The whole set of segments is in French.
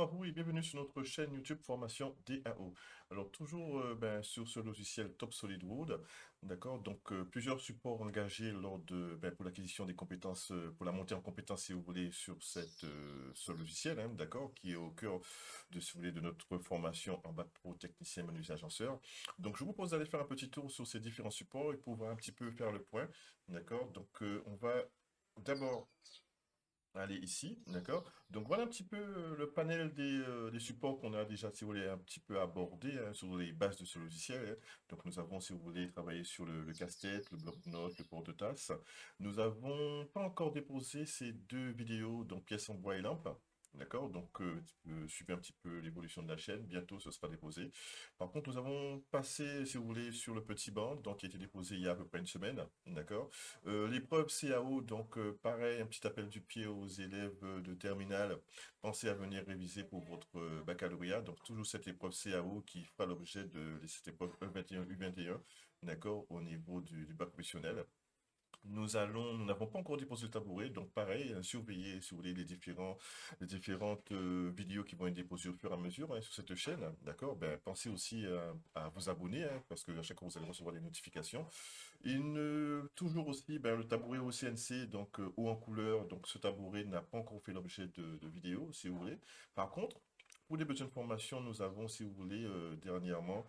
à vous et bienvenue sur notre chaîne YouTube Formation DAO. Alors toujours sur ce logiciel Top Solid Wood, d'accord? Donc plusieurs supports engagés lors de pour l'acquisition des compétences, pour la montée en compétences si vous voulez sur ce logiciel, hein, d'accord, qui est au cœur de si vous voulez de notre formation en bac pro technicien menuisier agenceur. Donc je vous propose d'aller faire un petit tour sur ces différents supports et pouvoir un petit peu faire le point, d'accord? Donc on va d'abord aller ici, d'accord? Donc voilà un petit peu le panel des supports qu'on a déjà, si vous voulez, un petit peu abordé hein, sur les bases de ce logiciel, hein. Donc nous avons, si vous voulez, travaillé sur le casse-tête, le bloc-notes, le porte-tasse. Nous avons pas encore déposé ces deux vidéos, donc pièces en bois et lampe. D'accord? Donc, tu peux suivre un petit peu l'évolution de la chaîne. Bientôt, ce sera déposé. Par contre, nous avons passé, si vous voulez, sur le petit banc, donc qui a été déposé il y a à peu près une semaine. D'accord? L'épreuve CAO, donc pareil, un petit appel du pied aux élèves de terminale. Pensez à venir réviser pour votre baccalauréat. Donc toujours cette épreuve CAO qui fera l'objet de cette épreuve E21, U21, d'accord, au niveau du bac professionnel. Nous n'avons pas encore déposé le tabouret, donc pareil, surveillez, si vous voulez, les différentes vidéos qui vont être déposées au fur et à mesure hein, sur cette chaîne, d'accord? Ben, pensez aussi à vous abonner, hein, parce que à chaque fois vous allez recevoir des notifications. Toujours aussi, ben, le tabouret au CNC, donc haut en couleur, donc ce tabouret n'a pas encore fait l'objet de vidéos, si vous voulez. Par contre, pour les besoins de formation, nous avons, si vous voulez, dernièrement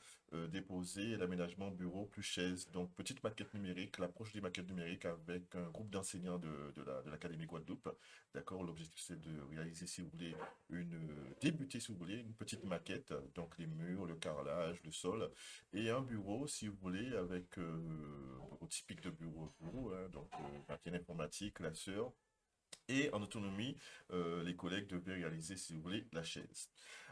déposé l'aménagement bureau plus chaise. Donc, petite maquette numérique, l'approche des maquettes numériques avec un groupe d'enseignants de l'Académie Guadeloupe. D'accord, l'objectif c'est de réaliser, si vous voulez, débuter, si vous voulez, une petite maquette. Donc, les murs, le carrelage, le sol. Et un bureau, si vous voulez, avec bureau typique de bureau, hein, donc machine informatique, classeur. Et en autonomie, les collègues devaient réaliser, si vous voulez, la chaise.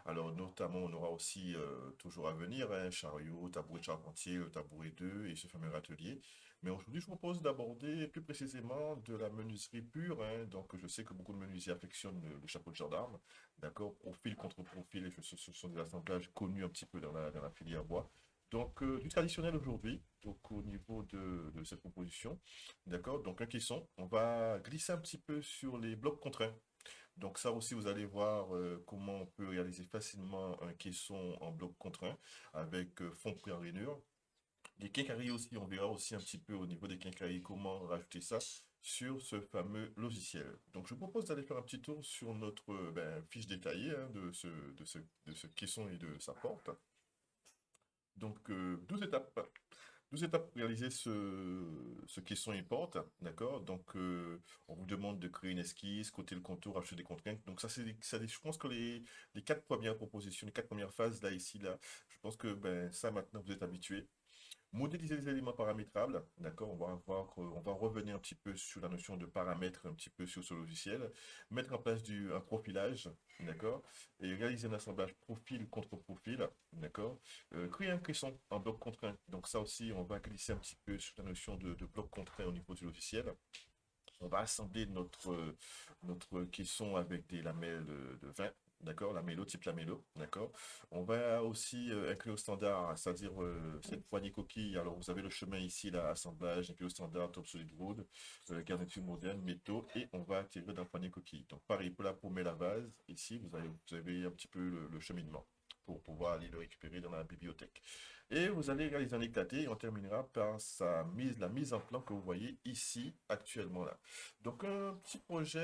Alors, notamment, on aura aussi, toujours à venir, un chariot, tabouret de charpentier, le tabouret 2 et ce fameux atelier. Mais aujourd'hui, je vous propose d'aborder plus précisément de la menuiserie pure, hein. Donc, je sais que beaucoup de menuisiers affectionnent le chapeau de gendarme, d'accord, profil contre profil, et ce sont des assemblages connus un petit peu dans la filière bois. Donc, du traditionnel aujourd'hui, donc au niveau de cette proposition. D'accord? Donc, un caisson. On va glisser un petit peu sur les blocs contraints. Donc, ça aussi, vous allez voir comment on peut réaliser facilement un caisson en bloc contraint avec fond pris en rainure. Les quincailleries aussi, on verra aussi un petit peu au niveau des quincailleries comment rajouter ça sur ce fameux logiciel. Donc, je vous propose d'aller faire un petit tour sur notre fiche détaillée hein, de ce caisson et de sa porte. Donc, 12 étapes. 12 étapes pour réaliser ce caisson et porte, d'accord? Donc, on vous demande de créer une esquisse, coter le contour, ajouter des contraintes. Donc, je pense que les quatre premières propositions, les quatre premières phases, là, ici, là, je pense que ben, ça, maintenant, vous êtes habitués. Modéliser les éléments paramétrables, d'accord? On va revenir un petit peu sur la notion de paramètres, un petit peu sur ce logiciel. Mettre en place un profilage, d'accord? Et réaliser un assemblage profil contre profil, d'accord? Créer un caisson en bloc contraint. Donc ça aussi, on va glisser un petit peu sur la notion de bloc contraint au niveau du logiciel. On va assembler notre caisson avec des lamelles de vin, d'accord, lamello, type lamello, d'accord. On va aussi inclure au standard, c'est-à-dire cette poignée coquille. Alors vous avez le chemin ici, là, assemblage, inclure au standard, top solid wood, garniture moderne, métaux, et on va intégrer dans le poignée coquille. Donc pareil, pour la paumer la base, ici vous avez un petit peu le cheminement pour pouvoir aller le récupérer dans la bibliothèque. Et vous allez réaliser un éclaté et on terminera par la mise en plan que vous voyez ici actuellement là. Donc un petit projet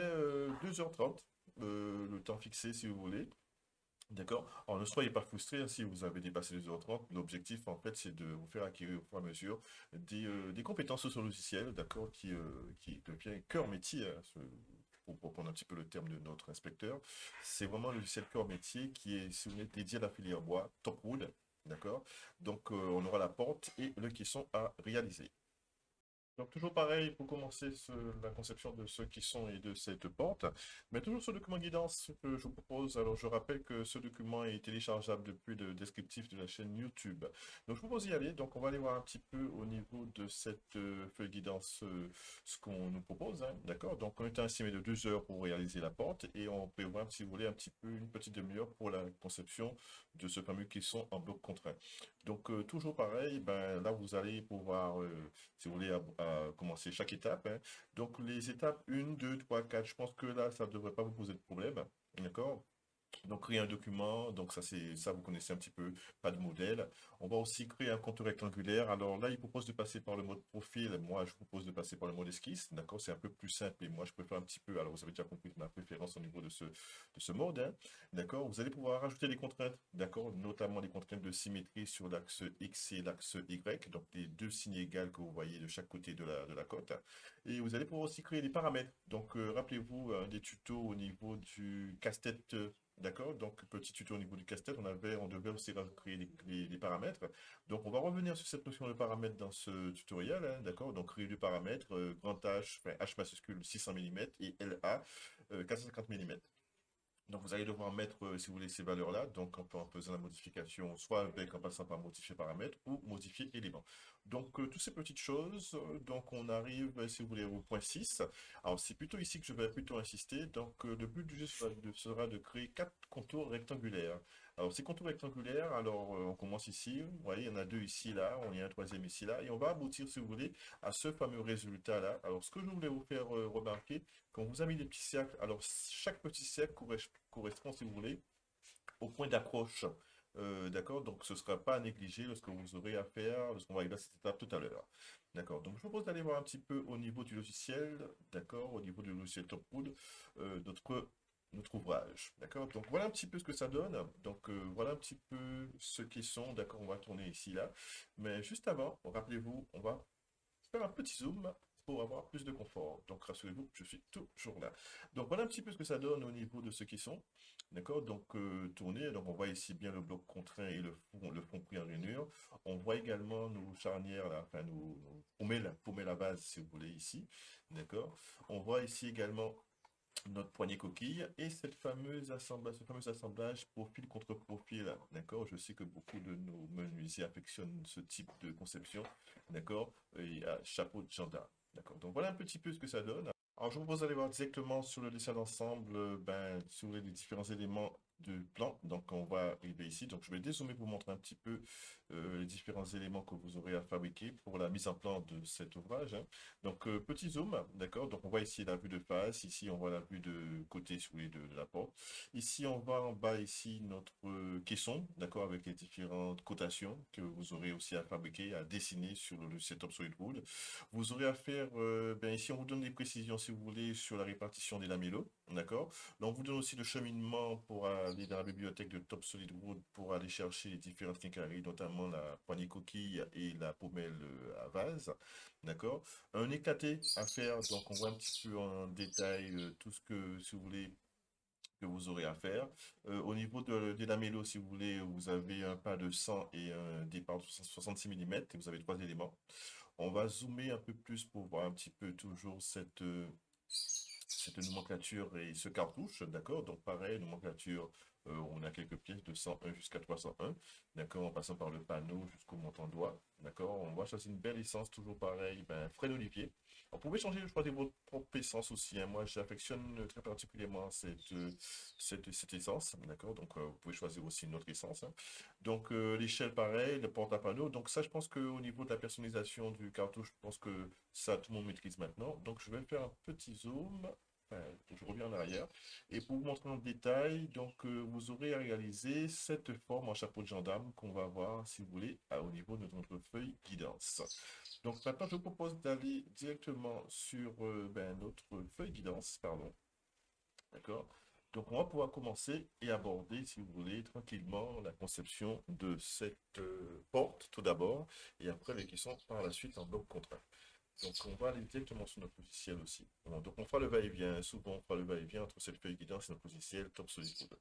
2h30, le temps fixé si vous voulez. D'accord? Alors ne soyez pas frustrés hein, si vous avez dépassé les 2h30. L'objectif en fait c'est de vous faire acquérir au fur et à mesure des compétences sur le logiciel, d'accord, qui devient cœur métier, hein, pour prendre un petit peu le terme de notre inspecteur. C'est vraiment le logiciel cœur métier qui est, si vous voulez, dédié à la filière bois, top wood. D'accord? Donc, on aura la porte et le caisson à réaliser. Donc toujours pareil pour commencer la conception de ce caisson et de cette porte, mais toujours ce document guidance que je vous propose. Alors je rappelle que ce document est téléchargeable depuis le descriptif de la chaîne YouTube. Donc je vous propose d'y aller. Donc on va aller voir un petit peu au niveau de cette feuille guidance ce qu'on nous propose, hein, d'accord? Donc on est estimé de 2 heures pour réaliser la porte et on prévoit si vous voulez un petit peu une petite demi-heure pour la conception de ce fameux caisson en bloc contraint. Donc toujours pareil, ben là vous allez pouvoir si vous voulez à commencer chaque étape, hein. Donc les étapes 1, 2, 3, 4, je pense que là, ça ne devrait pas vous poser de problème. D'accord? Donc, créer un document, donc ça, c'est ça, vous connaissez un petit peu, pas de modèle. On va aussi créer un contour rectangulaire. Alors là, il propose de passer par le mode profil. Moi, je propose de passer par le mode esquisse. D'accord? C'est un peu plus simple et moi, je préfère un petit peu. Alors, vous avez déjà compris ma préférence au niveau de ce mode, hein. D'accord? Vous allez pouvoir rajouter des contraintes. D'accord? Notamment des contraintes de symétrie sur l'axe X et l'axe Y. Donc, les deux signes égales que vous voyez de chaque côté de la cote. Et vous allez pouvoir aussi créer des paramètres. Donc, rappelez-vous des tutos au niveau du casse-tête. D'accord? Donc, petit tuto au niveau du casse-tête, on devait aussi créer les paramètres. Donc, on va revenir sur cette notion de paramètres dans ce tutoriel, hein, d'accord? Donc, créer des paramètres, grand H, enfin, H majuscule 600 mm et LA 450 mm. Donc, vous allez devoir mettre, si vous voulez, ces valeurs-là, donc en faisant la modification, soit en passant par modifier paramètres ou modifier éléments. Donc, toutes ces petites choses, donc on arrive, si vous voulez, au point 6. Alors, c'est plutôt ici que je vais plutôt insister. Donc, le but du jeu sera de créer 4 contours rectangulaires. Alors, ces contours rectangulaires, alors, on commence ici. Vous voyez, il y en a 2 ici, là. On y a un troisième ici, là. Et on va aboutir, si vous voulez, à ce fameux résultat-là. Alors, ce que je voulais vous faire remarquer, quand vous avez des petits cercles, alors chaque petit cercle correspond, si vous voulez, au point d'accroche. D'accord? Donc ce ne sera pas à négliger lorsque vous aurez à faire, lorsqu'on va arriver à cette étape tout à l'heure. D'accord? Donc je vous propose d'aller voir un petit peu au niveau du logiciel, d'accord? Au niveau du logiciel Topwood, notre ouvrage. D'accord? Donc voilà un petit peu ce que ça donne. Donc voilà un petit peu ce qu'ils sont. D'accord? On va tourner ici, là. Mais juste avant, rappelez-vous, on va faire un petit zoom pour avoir plus de confort. Donc rassurez-vous, je suis toujours là. Donc voilà un petit peu ce que ça donne au niveau de ceux qui sont. D'accord? Donc tourner, donc on voit ici bien le bloc contraint et le fond pris en rainure. On voit également nos charnières, là, enfin nos pommelles à base, si vous voulez, ici. D'accord? On voit ici également notre poignée coquille et ce fameux assemblage profil contre profil. D'accord? Je sais que beaucoup de nos menuisiers affectionnent ce type de conception. D'accord? Et chapeau de gendarme. D'accord? Donc voilà un petit peu ce que ça donne. Alors je vous propose d'aller voir directement sur le dessin d'ensemble, sur les différents éléments du plan. Donc on va arriver ici. Donc je vais dézoomer pour vous montrer un petit peu les différents éléments que vous aurez à fabriquer pour la mise en plan de cet ouvrage, hein. Donc, petit zoom, d'accord? Donc, on voit ici la vue de face. Ici, on voit la vue de côté sous les deux de la porte. Ici, on voit en bas, ici, notre caisson, d'accord? Avec les différentes cotations que vous aurez aussi à fabriquer, à dessiner sur le setup SolidWood. Vous aurez à faire, ici, on vous donne des précisions, si vous voulez, sur la répartition des lamellos, d'accord? Donc, on vous donne aussi le cheminement pour aller dans la bibliothèque de Top SolidWood pour aller chercher les différentes quincailleries, notamment la poignée coquille et la pommelle à vase, d'accord? Un éclaté à faire, donc on voit un petit peu en détail tout ce que, si vous voulez, que vous aurez à faire. Au niveau des lamellos, si vous voulez, vous avez un pas de 100 et un départ de 66 mm, et vous avez 3 éléments. On va zoomer un peu plus pour voir un petit peu toujours cette nomenclature et ce cartouche, d'accord? Donc pareil, nomenclature, on a quelques pièces de 101 jusqu'à 301, d'accord? En passant par le panneau jusqu'au montant doigt, d'accord? On va choisir une belle essence, toujours pareil, Fred Olivier. Vous pouvez changer, choisir votre propre essence aussi, hein. Moi, j'affectionne très particulièrement cette essence, d'accord? Donc, vous pouvez choisir aussi une autre essence, hein. Donc, l'échelle, pareil, le porte-à-panneau. Donc, ça, je pense qu'au niveau de la personnalisation du cartouche, je pense que ça, tout le monde maîtrise maintenant. Donc, je vais faire un petit zoom. Enfin, je reviens en arrière. Et pour vous montrer en détail, donc, vous aurez à réaliser cette forme en chapeau de gendarme qu'on va voir, si vous voulez, au niveau de notre feuille guidance. Donc, maintenant, je vous propose d'aller directement sur notre feuille guidance, pardon. D'accord? Donc, on va pouvoir commencer et aborder, si vous voulez, tranquillement la conception de cette porte, tout d'abord, et après les questions par la suite en bloc contraint. Donc, on va aller directement sur notre logiciel aussi. Bon, donc, on fera le va-et-vient. Souvent, on fera le va-et-vient entre cette feuille guidance et notre logiciel Top SolidWood.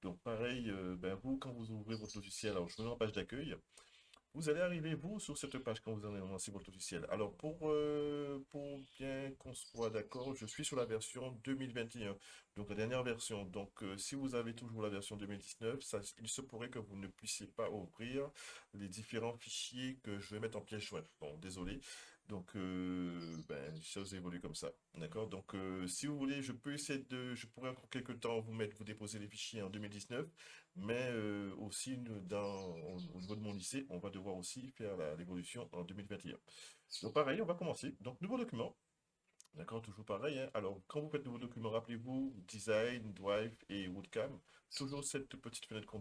Donc, pareil, vous, quand vous ouvrez votre logiciel, alors je me mets en page d'accueil. Vous allez arriver, vous, sur cette page quand vous allez lancer votre logiciel. Alors, pour bien qu'on soit d'accord, je suis sur la version 2021, donc la dernière version. Donc, si vous avez toujours la version 2019, il se pourrait que vous ne puissiez pas ouvrir les différents fichiers que je vais mettre en pièce jointe. Bon, désolé. Donc, les choses évoluent comme ça. D'accord? Donc, si vous voulez, je pourrais encore quelques temps vous déposer les fichiers en 2019. Mais aussi, au niveau de mon lycée, on va devoir aussi faire l'évolution en 2021. Donc pareil, on va commencer. Donc nouveau document. D'accord, toujours pareil, hein. Alors, quand vous faites de vos documents, rappelez-vous, Design, Drive et Woodcam, toujours cette petite fenêtre qu'on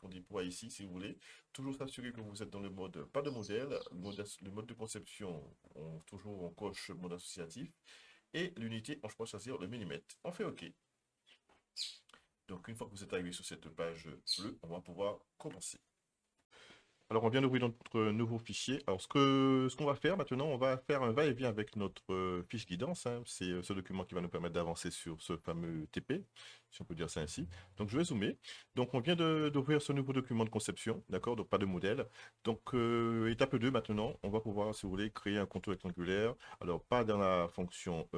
déploie ici, si vous voulez. Toujours s'assurer que vous êtes dans le mode, pas de modèle, le mode de conception, toujours on coche mode associatif. Et l'unité, on peut choisir le millimètre. On fait OK. Donc, une fois que vous êtes arrivé sur cette page bleue, on va pouvoir commencer. Alors, on vient d'ouvrir notre nouveau fichier. Alors, ce qu'on va faire maintenant, on va faire un va-et-vient avec notre fiche guidance, hein. C'est ce document qui va nous permettre d'avancer sur ce fameux TP, si on peut dire ça ainsi. Donc, je vais zoomer. Donc, on vient d'ouvrir ce nouveau document de conception, d'accord? Donc, pas de modèle. Donc, étape 2, maintenant, on va pouvoir, si vous voulez, créer un contour rectangulaire. Alors, pas dans la fonction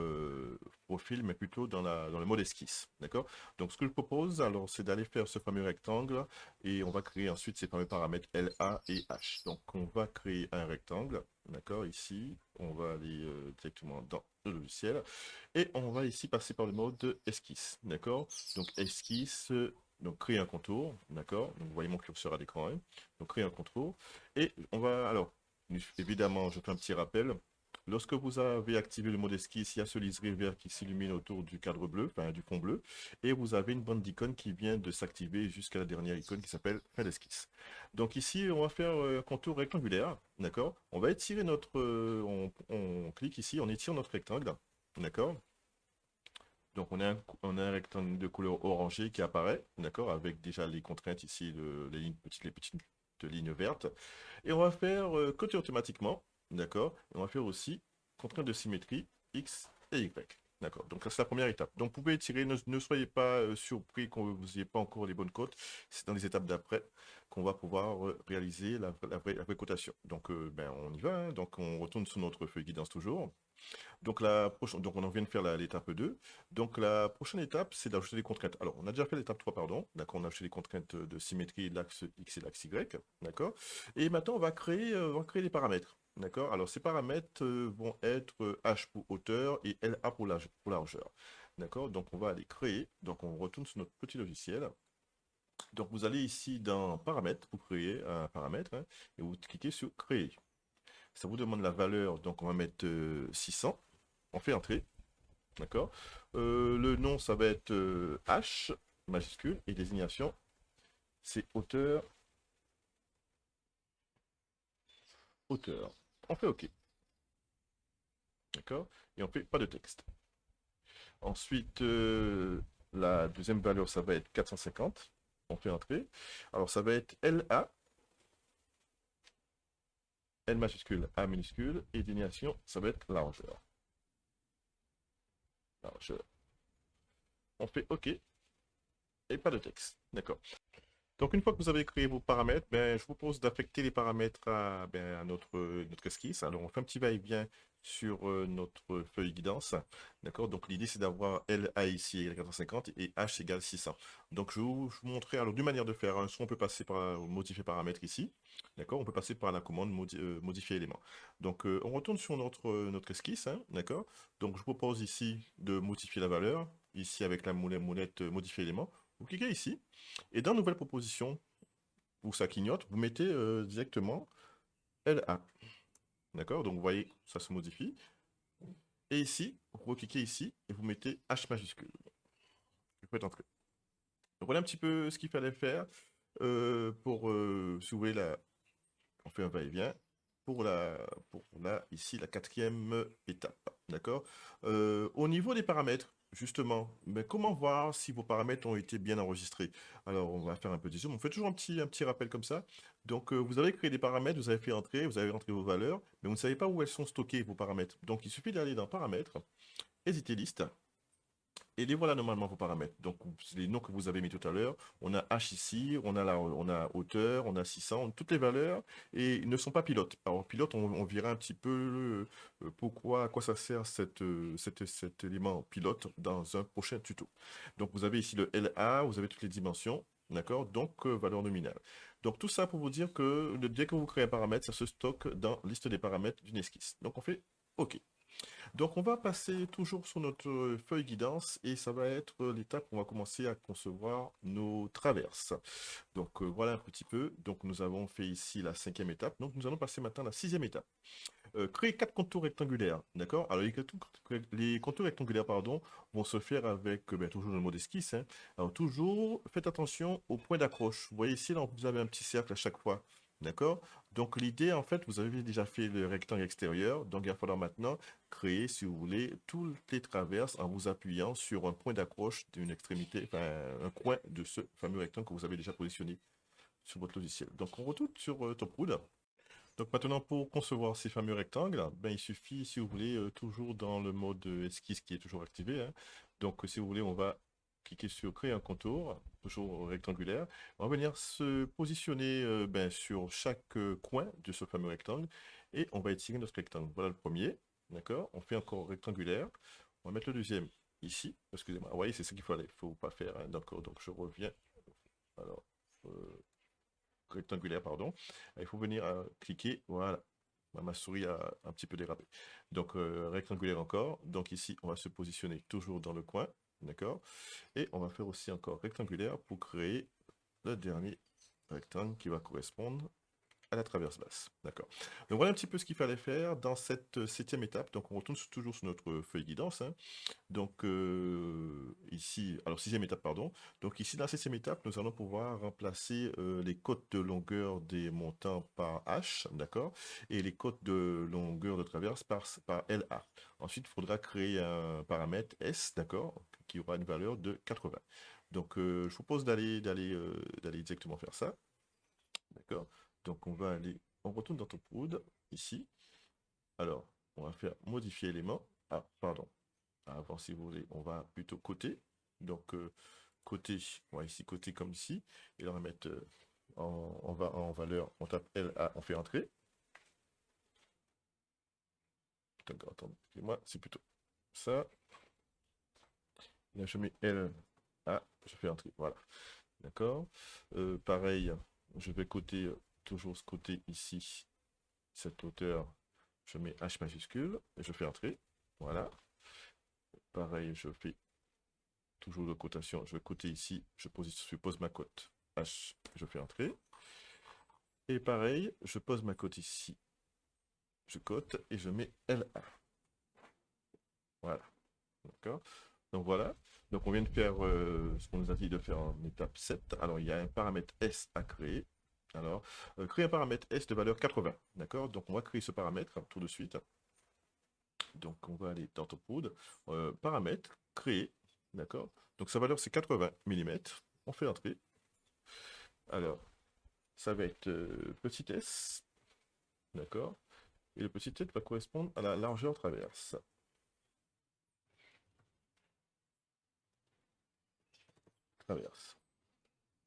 profil, mais plutôt dans le mode esquisse, d'accord? Donc, ce que je propose, alors, c'est d'aller faire ce fameux rectangle et on va créer ensuite ces fameux paramètres LA et H. Donc, on va créer un rectangle, d'accord, ici. On va aller directement dans le logiciel. Et on va ici passer par le mode esquisse, d'accord. Donc, esquisse, donc créer un contour, d'accord. Donc, vous voyez mon curseur à l'écran, hein. Donc, créer un contour. Et on va, alors, évidemment, je fais un petit rappel. Lorsque vous avez activé le mode esquisse, il y a ce liseré vert qui s'illumine autour du cadre bleu, enfin du fond bleu, et vous avez une bande d'icônes qui vient de s'activer jusqu'à la dernière icône qui s'appelle fin d'esquisse. Donc ici, on va faire un contour rectangulaire, d'accord? On va étirer notre, on clique ici, on étire notre rectangle, d'accord? Donc on a un rectangle de couleur orangée qui apparaît, d'accord, avec déjà les contraintes ici, les petites lignes vertes. Et on va faire côté automatiquement, d'accord. Et on va faire aussi contrainte de symétrie X et Y. D'accord, donc ça c'est la première étape. Donc vous pouvez tirer, ne soyez pas surpris qu'on vous n'ayez pas encore les bonnes cotes. C'est dans les étapes d'après qu'on va pouvoir réaliser la vraie cotation. Donc ben, on y va, hein. Donc on retourne sur notre feuille guidance toujours. Donc, donc on en vient de faire l'étape 2. Donc la prochaine étape, c'est d'ajouter les contraintes. Alors, on a déjà fait l'étape 3, pardon. D'accord, on a ajouté les contraintes de symétrie de l'axe X et de l'axe Y. D'accord. Et maintenant, on va créer les paramètres. D'accord. Alors, ces paramètres vont être H pour hauteur et LA pour largeur. D'accord. Donc, on va aller créer. Donc, on retourne sur notre petit logiciel. Donc, vous allez ici dans paramètres pour créer un paramètre, hein, et vous cliquez sur créer. Ça vous demande la valeur. Donc, on va mettre 600. On fait entrer. D'accord. Le nom, ça va être H majuscule et désignation, c'est hauteur, hauteur. On fait OK. D'accord. Et on fait pas de texte. Ensuite, la deuxième valeur, ça va être 450. On fait entrer. Alors, ça va être LA, L majuscule, A minuscule, et désignation, ça va être largeur. Largeur. On fait OK et pas de texte. D'accord. Donc, une fois que vous avez créé vos paramètres, ben, je vous propose d'affecter les paramètres à notre esquisse. Alors, on fait un petit va-et-vient sur notre feuille guidance. D'accord? Donc, l'idée, c'est d'avoir LA ici égale 450 et H égale 600. Donc, je vais vous montrer alors deux manières de faire, hein. Soit on peut passer par modifier paramètres ici. D'accord? On peut passer par la commande modifier élément. Donc, on retourne sur notre esquisse, hein. D'accord? Donc, je vous propose ici de modifier la valeur. Ici, avec la molette modifier élément. Vous cliquez ici. Et dans Nouvelle proposition, où ça clignote, vous mettez directement LA. D'accord? Donc vous voyez, ça se modifie. Et ici, vous recliquez ici et vous mettez H majuscule. Vous faites entrer. Donc voilà un petit peu ce qu'il fallait faire pour soulever la. On fait un va-et-vient. Ici, la quatrième étape. D'accord? Au niveau des paramètres, justement, mais comment voir si vos paramètres ont été bien enregistrés? Alors, on va faire un petit zoom. On fait toujours un petit rappel comme ça. Donc, vous avez créé des paramètres, vous avez fait entrer, vous avez rentré vos valeurs, mais vous ne savez pas où elles sont stockées, vos paramètres. Donc, il suffit d'aller dans Paramètres, Editer liste, et les voilà normalement vos paramètres. Donc, les noms que vous avez mis tout à l'heure, on a H ici, on a hauteur, on a 600, toutes les valeurs, et ils ne sont pas pilotes. Alors, pilote, on verra un petit peu pourquoi, à quoi ça sert cet élément pilote dans un prochain tuto. Donc, vous avez ici le LA, vous avez toutes les dimensions, d'accord? Donc, valeur nominale. Donc, tout ça pour vous dire que dès que vous créez un paramètre, ça se stocke dans liste des paramètres d'une esquisse. Donc, on fait OK. Donc, on va passer toujours sur notre feuille guidance et ça va être l'étape où on va commencer à concevoir nos traverses. Donc, voilà un petit peu. Donc, nous avons fait ici la 5e étape. Donc, nous allons passer maintenant à la 6e étape. Créer 4 contours rectangulaires, d'accord? Alors, les contours rectangulaires, pardon, vont se faire avec, ben, toujours le mode esquisse, hein. Alors, toujours, faites attention au point d'accroche. Vous voyez ici, là, vous avez un petit cercle à chaque fois, d'accord? Donc, l'idée, en fait, vous avez déjà fait le rectangle extérieur, donc il va falloir maintenant créer, si vous voulez, toutes les traverses en vous appuyant sur un point d'accroche d'une extrémité, enfin, un coin de ce fameux rectangle que vous avez déjà positionné sur votre logiciel. Donc, on retourne sur Toproot. Donc maintenant, pour concevoir ces fameux rectangles, ben, il suffit, si vous voulez, toujours dans le mode esquisse qui est toujours activé, hein. Donc si vous voulez, on va cliquer sur créer un contour, toujours rectangulaire. On va venir se positionner ben, sur chaque coin de ce fameux rectangle et on va étirer notre rectangle. Voilà le premier, d'accord? On fait encore rectangulaire. On va mettre le deuxième ici. Excusez-moi, vous voyez, c'est ce qu'il fallait, il ne faut pas faire, hein. D'accord, donc je reviens. Alors, euh, rectangulaire, pardon. Il faut venir cliquer, voilà. Ma souris a un petit peu dérapé. Donc, rectangulaire encore. Donc ici, on va se positionner toujours dans le coin, d'accord? Et on va faire aussi encore rectangulaire pour créer le dernier rectangle qui va correspondre à la traverse basse. D'accord. Donc voilà un petit peu ce qu'il fallait faire dans cette 7e étape. Donc on retourne toujours sur notre feuille guidance, hein. Donc ici, alors 6e étape, pardon. Donc ici, dans la 7e étape, nous allons pouvoir remplacer les cotes de longueur des montants par H, d'accord? Et les cotes de longueur de traverse par LA. Ensuite, il faudra créer un paramètre S, d'accord? Qui aura une valeur de 80. Donc je vous propose d'aller directement faire ça, d'accord? Donc on va aller, on retourne dans Toproot, ici. Alors, on va faire modifier élément. Ah, pardon. Avant, si vous voulez, on va plutôt côté. Donc, côté, on va ici côté comme ici. Et là, on va mettre en valeur, on tape LA, on fait entrer. D'accord, attendez, moi c'est plutôt ça. Là, je mets LA, je fais entrer. Voilà. D'accord. Pareil, je vais côté, toujours ce côté ici, cette hauteur, je mets H majuscule et je fais entrer. Voilà. Pareil, je fais toujours de cotation. Je vais côté ici, je pose ma cote H, je fais entrer. Et pareil, je pose ma cote ici. Je cote et je mets LA. Voilà. D'accord. Donc voilà. Donc on vient de faire ce qu'on nous a dit de faire en étape 7. Alors il y a un paramètre S à créer. Alors, créer un paramètre S de valeur 80. D'accord. Donc on va créer ce paramètre tout de suite. Donc on va aller dans Toproot. Paramètre, créer. D'accord. Donc sa valeur c'est 80 mm. On fait entrer. Alors, ça va être petit s, d'accord? Et le petit s va correspondre à la largeur traverse. Traverse.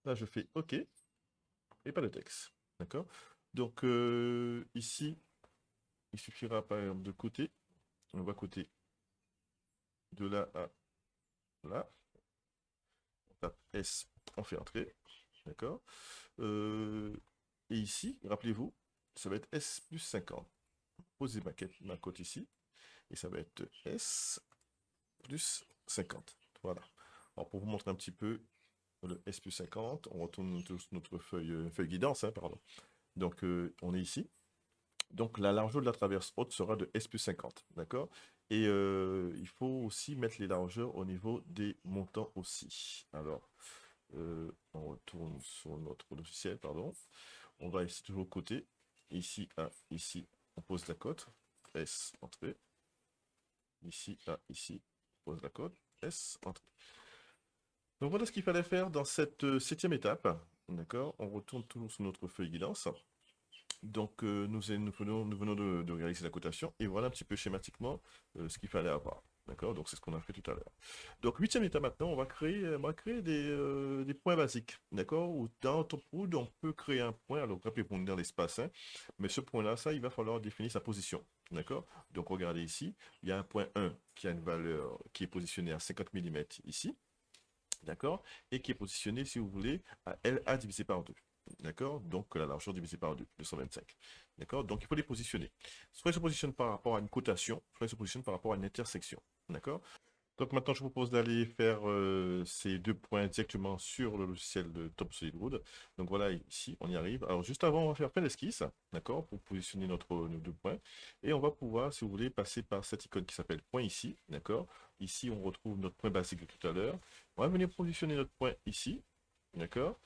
Là, je fais OK et pas de texte, d'accord? Donc, ici, il suffira par exemple de côté. On va côté de là à là. On tape S, on fait entrer, d'accord? Et ici, rappelez-vous, ça va être S plus 50. Posez ma cote ici et ça va être S plus 50. Voilà. Alors, pour vous montrer un petit peu le S plus 50, on retourne sur notre feuille guidance, hein, pardon. Donc, on est ici. Donc, la largeur de la traverse haute sera de S plus 50, d'accord? Et il faut aussi mettre les largeurs au niveau des montants aussi. Alors, on retourne sur notre logiciel, pardon. On va ici toujours côté. Ici, ici, on pose la cote. S, entrée. Ici, ici, on pose la cote. S, entrée. Donc voilà ce qu'il fallait faire dans cette 7e étape. D'accord? On retourne toujours sur notre feuille guidance. Donc nous venons de réaliser la cotation et voilà un petit peu schématiquement ce qu'il fallait avoir. D'accord? Donc c'est ce qu'on a fait tout à l'heure. Donc 8e étape maintenant, on va créer des points basiques. D'accord? Ou dans Toproot, on peut créer un point. Alors rappelez-vous, on est dans l'espace, hein, mais ce point-là, ça, il va falloir définir sa position. D'accord? Donc regardez ici, il y a un point 1 qui a une valeur qui est positionnée à 50 mm ici. D'accord? Et qui est positionné, si vous voulez, à LA divisé par 2. D'accord? Donc la largeur divisée par 2, 225. D'accord? Donc il faut les positionner. Soit ils se positionnent par rapport à une cotation, soit ils se positionnent par rapport à une intersection. D'accord? Donc maintenant, je vous propose d'aller faire ces deux points directement sur le logiciel de Top Solid Wood. Donc voilà, ici, on y arrive. Alors juste avant, on va faire plein d'esquisses, d'accord, pour positionner nos deux points. Et on va pouvoir, si vous voulez, passer par cette icône qui s'appelle point ici, d'accord. Ici, on retrouve notre point basique de tout à l'heure. On va venir positionner notre point ici, d'accord.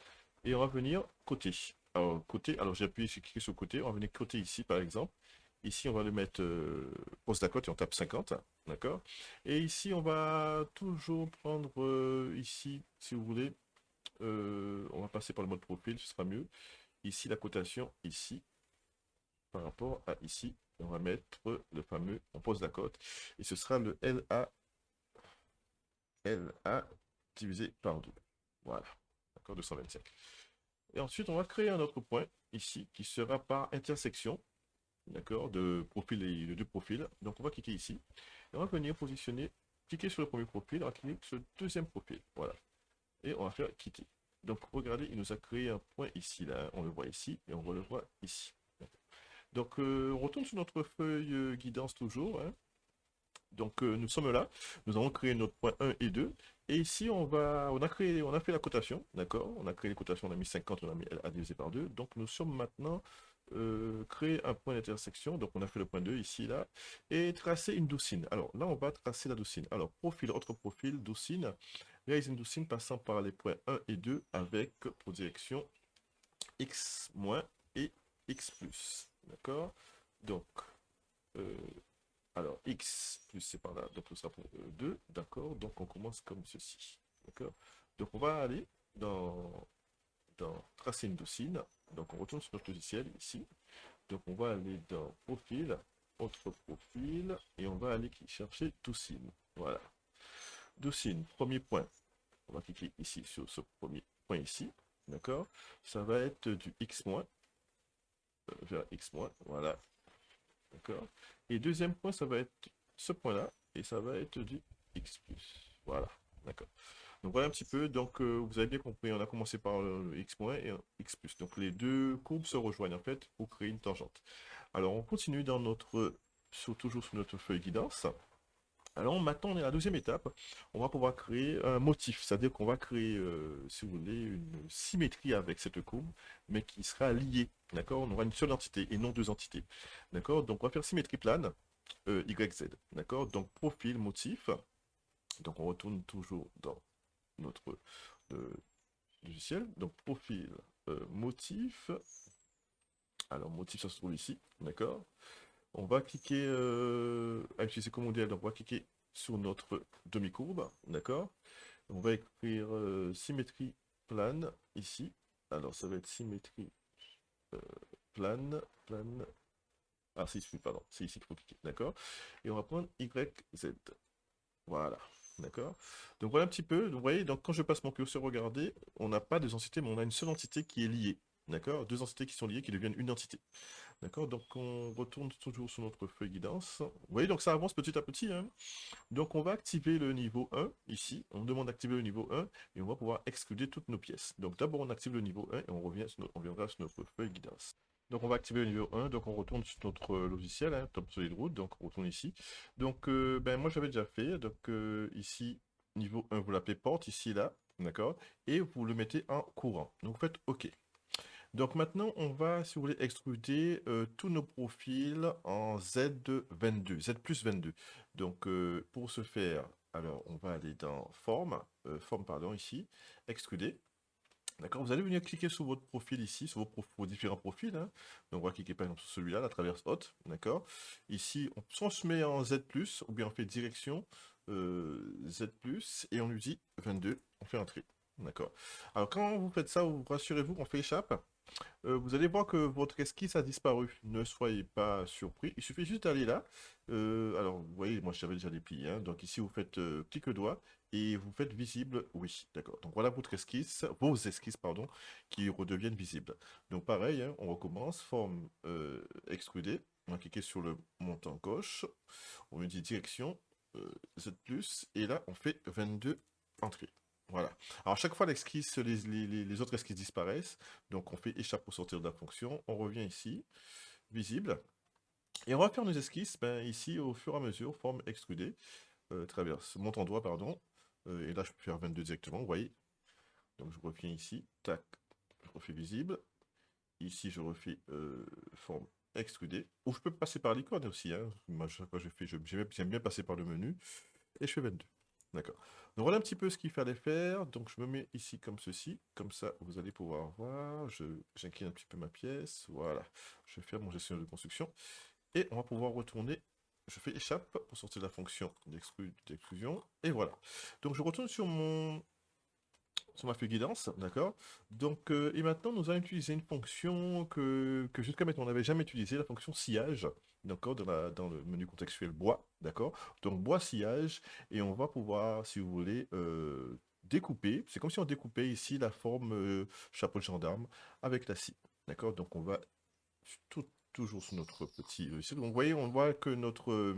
Et on va venir côté. Alors, côté, alors j'ai appuyé sur cliquer sur côté. On va venir côté ici, par exemple. Ici, on va le mettre poste à côte et on tape 50, d'accord. Et ici, on va toujours prendre ici, si vous voulez, on va passer par le mode profil, ce sera mieux. Ici, la cotation, ici, par rapport à ici, on va mettre le fameux, on pose la cote, et ce sera le LA divisé par 2. Voilà, d'accord, 225. Et ensuite, on va créer un autre point ici qui sera par intersection, d'accord, de profil et de deux profils. Donc, on va cliquer ici et on va venir positionner, cliquer sur le premier profil, on va cliquer sur le deuxième profil. Voilà. Et on va faire quitter. Donc, regardez, il nous a créé un point ici, là. On le voit ici et on le voit ici. Donc, on retourne sur notre feuille guidance toujours, hein. Donc nous sommes là, nous avons créé notre point 1 et 2. Et ici, on a fait la cotation, d'accord? On a créé les cotations, on a mis 50, on a mis LA divisé par 2. Donc nous sommes maintenant créé un point d'intersection. Donc on a fait le point 2 ici, là. Et tracer une doucine. Alors là, on va tracer la doucine. Alors profil, autre profil, doucine. Réaliser une doucine passant par les points 1 et 2 avec pour direction X- et X plus. D'accord? Donc, euh, alors, x plus c'est par là, donc ce sera pour 2, d'accord? Donc on commence comme ceci, d'accord? Donc on va aller dans tracer une docine, donc on retourne sur notre logiciel ici, donc on va aller dans profil, autre profil, et on va aller chercher docine, voilà. Docine, premier point, on va cliquer ici sur ce premier point ici, d'accord? Ça va être du x-, vers x-, voilà, d'accord. Et deuxième point, ça va être ce point-là, et ça va être du x plus. Voilà, d'accord. Donc voilà un petit peu, donc vous avez bien compris, on a commencé par le x- et un x plus. Donc les deux courbes se rejoignent en fait pour créer une tangente. Alors on continue dans toujours sur notre feuille guidance. Alors maintenant, on est à la deuxième étape. On va pouvoir créer un motif, c'est-à-dire qu'on va créer, si vous voulez, une symétrie avec cette courbe, mais qui sera liée. D'accord? On aura une seule entité et non deux entités. D'accord? Donc on va faire symétrie plane, YZ. D'accord? Donc profil, motif. Donc on retourne toujours dans notre euh, logiciel. Donc profil, motif. Alors motif, ça se trouve ici. D'accord? On va cliquer à utiliser comme modèle, donc on va cliquer sur notre demi-courbe, d'accord? On va écrire symétrie plane ici. Alors ça va être symétrie euh, plane. Ah c'est ici, pardon, c'est ici qu'il faut cliquer, d'accord? Et on va prendre YZ. Voilà, d'accord? Donc voilà un petit peu, donc vous voyez, donc quand je passe mon curseur, regardez, on n'a pas deux entités, mais on a une seule entité qui est liée. D'accord? Deux entités qui sont liées, qui deviennent une entité. D'accord, donc on retourne toujours sur notre feuille guidance. Vous voyez, donc ça avance petit à petit, hein. Donc on va activer le niveau 1 ici. On demande d'activer le niveau 1 et on va pouvoir excluder toutes nos pièces. Donc d'abord on active le niveau 1 et on reviendra sur notre feuille guidance. Donc on va activer le niveau 1, donc on retourne sur notre logiciel, hein, Top Solid Root, donc on retourne ici. Donc ben, moi j'avais déjà fait, donc ici, niveau 1, vous l'appelez porte, ici, là, d'accord, et vous le mettez en courant. Donc vous faites OK. Donc maintenant, on va, si vous voulez, extruder tous nos profils en Z22, Z plus 22. Donc pour ce faire, alors on va aller dans forme, pardon, ici, extruder. D'accord, vous allez venir cliquer sur votre profil ici, sur vos différents profils, hein. Donc on va cliquer par exemple sur celui-là, la traverse haute, d'accord. Ici, soit on se met en Z+, ou bien on fait direction Z+, et on lui dit 22, on fait entrer. D'accord. Alors quand vous faites ça, vous rassurez-vous qu'on fait échappe. Vous allez voir que votre esquisse a disparu. Ne soyez pas surpris. Il suffit juste d'aller là. Alors, vous voyez, moi j'avais déjà déplié, hein. Donc ici, vous faites clic droit et vous faites visible. Oui, d'accord. Donc voilà votre esquisse, vos esquisses, pardon, qui redeviennent visibles. Donc pareil, hein, on recommence. Forme extrudée. On va cliquer sur le montant gauche. On lui dit direction Z+. Et là, on fait 22 entrées. Voilà. Alors, à chaque fois, l'esquisse, les autres esquisses disparaissent. Donc, on fait échappe pour sortir de la fonction. On revient ici, visible. Et on va faire nos esquisses, ben, ici, au fur et à mesure, forme extrudée, traverse, monte en doigt, pardon. Et là, je peux faire 22 directement, vous voyez. Donc, je reviens ici, tac, je refais visible. Ici, je refais forme extrudée. Ou je peux passer par l'icône aussi, hein. Moi, chaque fois, j'aime bien passer par le menu. Et je fais 22. D'accord. Donc voilà un petit peu ce qu'il fallait faire. Donc je me mets ici comme ceci. Comme ça, vous allez pouvoir voir. J'incline un petit peu ma pièce. Voilà. Je vais faire mon gestionnaire de construction. Et on va pouvoir retourner. Je fais échappe pour sortir de la fonction d'exclusion. Et voilà. Donc je retourne sur ma feuille guidance, d'accord? Donc, et maintenant, nous allons utiliser une fonction que jusqu'à maintenant, on n'avait jamais utilisée, la fonction sillage, d'accord, dans le menu contextuel bois, d'accord? Donc, bois sillage, et on va pouvoir, si vous voulez, découper. C'est comme si on découpait ici la forme chapeau de gendarme avec la scie, d'accord? Donc, on va toujours sur notre petit ici. Donc, vous voyez, on voit que notre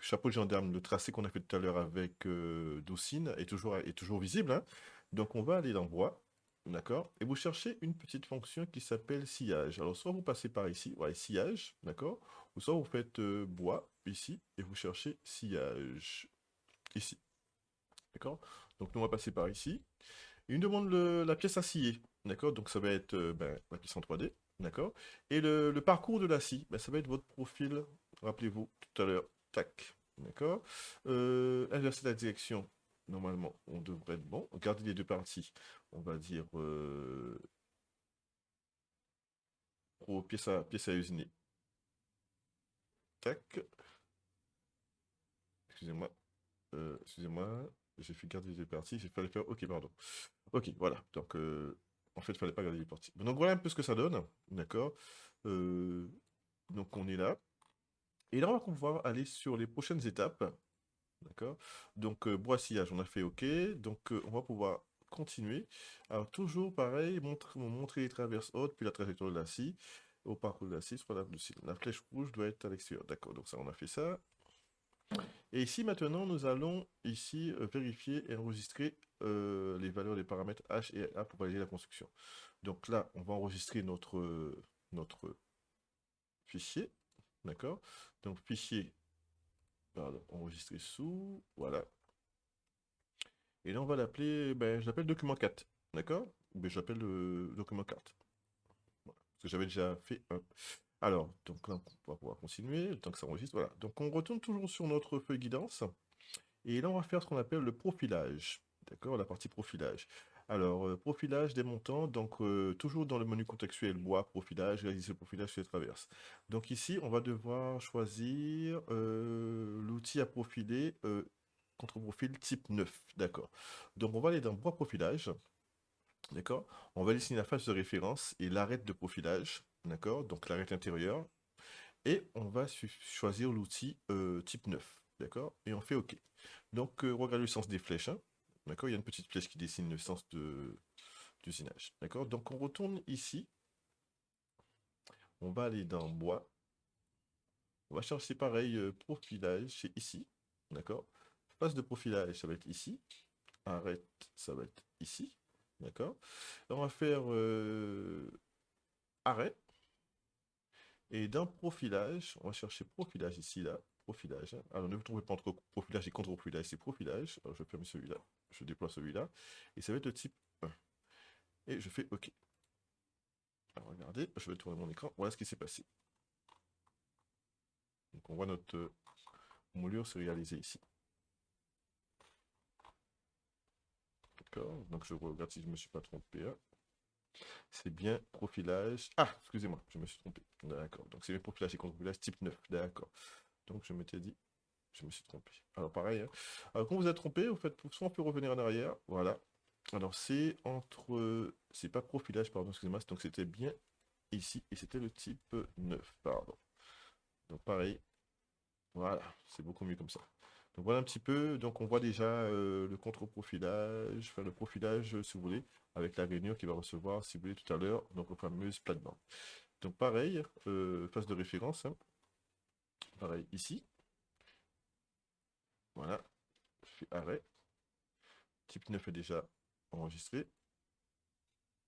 chapeau de gendarme, le tracé qu'on a fait tout à l'heure avec Docine est toujours visible, hein. Donc on va aller dans bois, d'accord? Et vous cherchez une petite fonction qui s'appelle sillage. Alors soit vous passez par ici, ouais, sillage, d'accord? Ou soit vous faites bois ici et vous cherchez sillage ici, d'accord? Donc nous on va passer par ici. Il nous demande la pièce à scier, d'accord? Donc ça va être ben, la pièce en 3D, d'accord? Et le parcours de la scie, ben, ça va être votre profil, rappelez-vous tout à l'heure, tac, d'accord? Inverser la direction, normalement, on devrait être bon. Garder les deux parties, on va dire pièce à usiner, tac, excusez-moi, excusez-moi, j'ai fait garder les deux parties, j'ai fallu faire, ok, pardon. Ok, voilà. Donc, en fait, il fallait pas garder les parties. Donc, voilà un peu ce que ça donne. D'accord. Euh, donc, on est là. Et là, on va pouvoir aller sur les prochaines étapes. D'accord. Donc, brossillage, on a fait OK. Donc, on va pouvoir continuer. Alors, toujours pareil, montrer les traverses hautes, puis la trajectoire de la scie. Au parcours de la scie, la flèche rouge doit être à l'extérieur. D'accord. Donc, ça, on a fait ça. Et ici, maintenant, nous allons ici vérifier et enregistrer les valeurs des paramètres H et A pour valider la construction. Donc là, on va enregistrer notre fichier. D'accord? Donc fichier, pardon, enregistrer sous, voilà. Et là, on va l'appeler, ben, je l'appelle document 4. D'accord? Ou ben, je l'appelle document 4. Voilà. Parce que j'avais déjà fait un. Alors, donc là, on va pouvoir continuer, tant que ça enregistre. Voilà. Donc on retourne toujours sur notre feuille guidance. Et là, on va faire ce qu'on appelle le profilage. D'accord, la partie profilage. Alors, profilage des montants, donc toujours dans le menu contextuel bois, profilage, réaliser le profilage sur les traverses. Donc ici, on va devoir choisir l'outil à profiler, contre-profil type 9. D'accord. Donc on va aller dans bois profilage. D'accord. On va dessiner la face de référence et l'arête de profilage. D'accord. Donc l'arête intérieure. Et on va choisir l'outil type 9, d'accord? Et on fait OK. Donc, regardez le sens des flèches, hein. D'accord? Il y a une petite flèche qui dessine le sens d'usinage, d'accord? Donc, on retourne ici. On va aller dans bois. On va chercher pareil, profilage, c'est ici, d'accord? Face de profilage, ça va être ici. Arrête, ça va être ici, d'accord? On va faire arrêt. Et dans profilage, on va chercher profilage ici, là. Profilage, hein. Alors ne vous trompez pas entre profilage et contre-profilage, c'est profilage. Alors je ferme celui-là, je déploie celui-là. Et ça va être le type 1. Et je fais OK. Alors regardez, je vais tourner mon écran. Voilà ce qui s'est passé. Donc on voit notre moulure se réaliser ici. D'accord. Donc je regarde si je ne me suis pas trompé, hein. C'est bien profilage. Ah, excusez-moi, je me suis trompé. D'accord. Donc c'est bien profilage et contre-profilage type 9. D'accord. Donc je m'étais dit, je me suis trompé. Alors pareil, hein. Alors quand vous êtes trompé, vous faites soit on peut revenir en arrière, voilà. Alors c'est entre, c'est pas profilage, pardon, excusez-moi, donc c'était bien ici, et c'était le type 9, pardon. Donc pareil, voilà, c'est beaucoup mieux comme ça. Donc voilà un petit peu, donc on voit déjà le contre-profilage, enfin le profilage si vous voulez, avec la rainure qui va recevoir, si vous voulez, tout à l'heure, donc la fameuse plate-bande. Donc pareil, phase de référence, hein. Pareil ici, voilà, je fais arrêt, type 9 est déjà enregistré.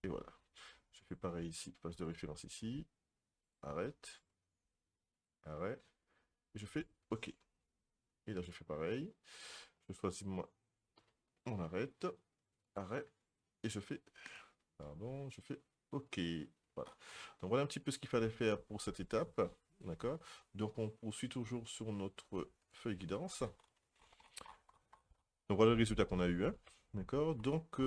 Et voilà. Je fais pareil ici, phase de référence ici. Arrête. Arrêt. Et je fais OK. Et là, je fais pareil. Je choisis mon arrête. Arrêt. Et je fais... Pardon, je fais OK. Voilà. Donc voilà un petit peu ce qu'il fallait faire pour cette étape. D'accord? Donc on poursuit toujours sur notre feuille guidance. Donc voilà le résultat qu'on a eu, hein. D'accord? Donc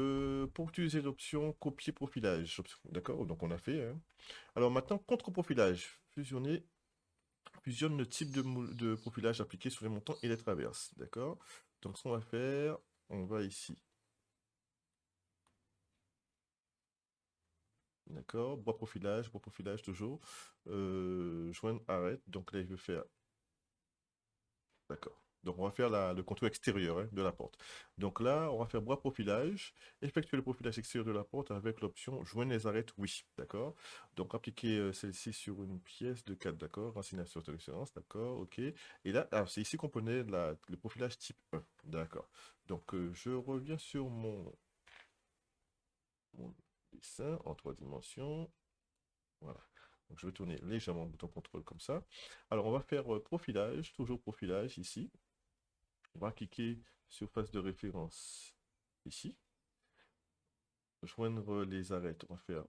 pour utiliser l'option copier profilage, d'accord? Donc on a fait, hein. Alors maintenant, contre-profilage. Fusionne le type de profilage appliqué sur les montants et les traverses. D'accord? Donc ce qu'on va faire, on va ici. D'accord? Bois profilage toujours. Joindre, arrête. Donc là, je vais faire. D'accord. Donc on va faire le contour extérieur, hein, de la porte. Donc là, on va faire bois profilage, effectuer le profilage extérieur de la porte avec l'option joindre les arêtes, oui. D'accord. Donc appliquer celle-ci sur une pièce de 4, d'accord. Racine sur de référence, d'accord, ok. Et là, c'est ici qu'on prenait le profilage type 1. D'accord. Donc je reviens sur mon dessin en 3 dimensions. Voilà. Donc je vais tourner légèrement le bouton contrôle comme ça. Alors on va faire profilage, toujours profilage ici. On va cliquer sur face de référence ici. Joindre les arêtes, on va faire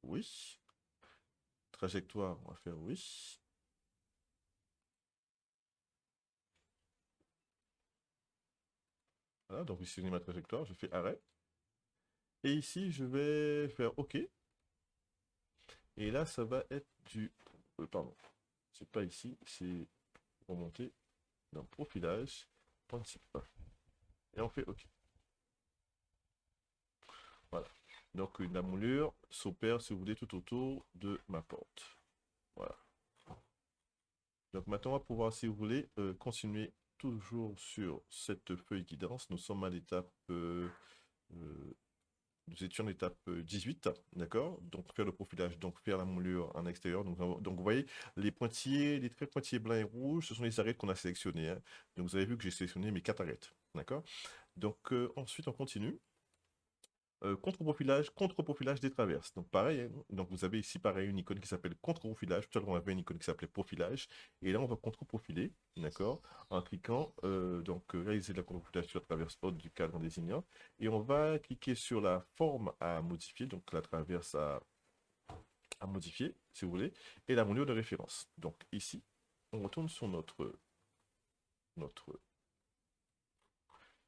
oui. Trajectoire, on va faire oui. Voilà, donc ici, ma trajectoire, je fais arrêt. Et ici, je vais faire OK. Et là, ça va être du... pardon, c'est pas ici, c'est remonter dans profilage, principe. Et on fait OK. Voilà. Donc, la moulure s'opère, si vous voulez, tout autour de ma porte. Voilà. Donc maintenant, on va pouvoir, si vous voulez, continuer toujours sur cette feuille guidance. Nous sommes à l'étape, nous étions à l'étape 18, d'accord? Donc faire le profilage, donc faire la moulure en extérieur. Donc vous voyez, les pointillés, les traits pointillés blancs et rouges, ce sont les arêtes qu'on a sélectionnés, hein. Donc vous avez vu que j'ai sélectionné mes 4 arêtes, d'accord? Donc ensuite, on continue. Contre-profilage des traverses. Donc pareil, hein. Donc vous avez ici pareil une icône qui s'appelle contre-profilage. Tout à l'heure on avait une icône qui s'appelait profilage. Et là on va contre-profiler, d'accord, en cliquant, réaliser la contre-profilage sur la traverse haute du cadre en désignant. Et on va cliquer sur la forme à modifier, donc la traverse à modifier, si vous voulez, et la moulure de référence. Donc ici, on retourne sur notre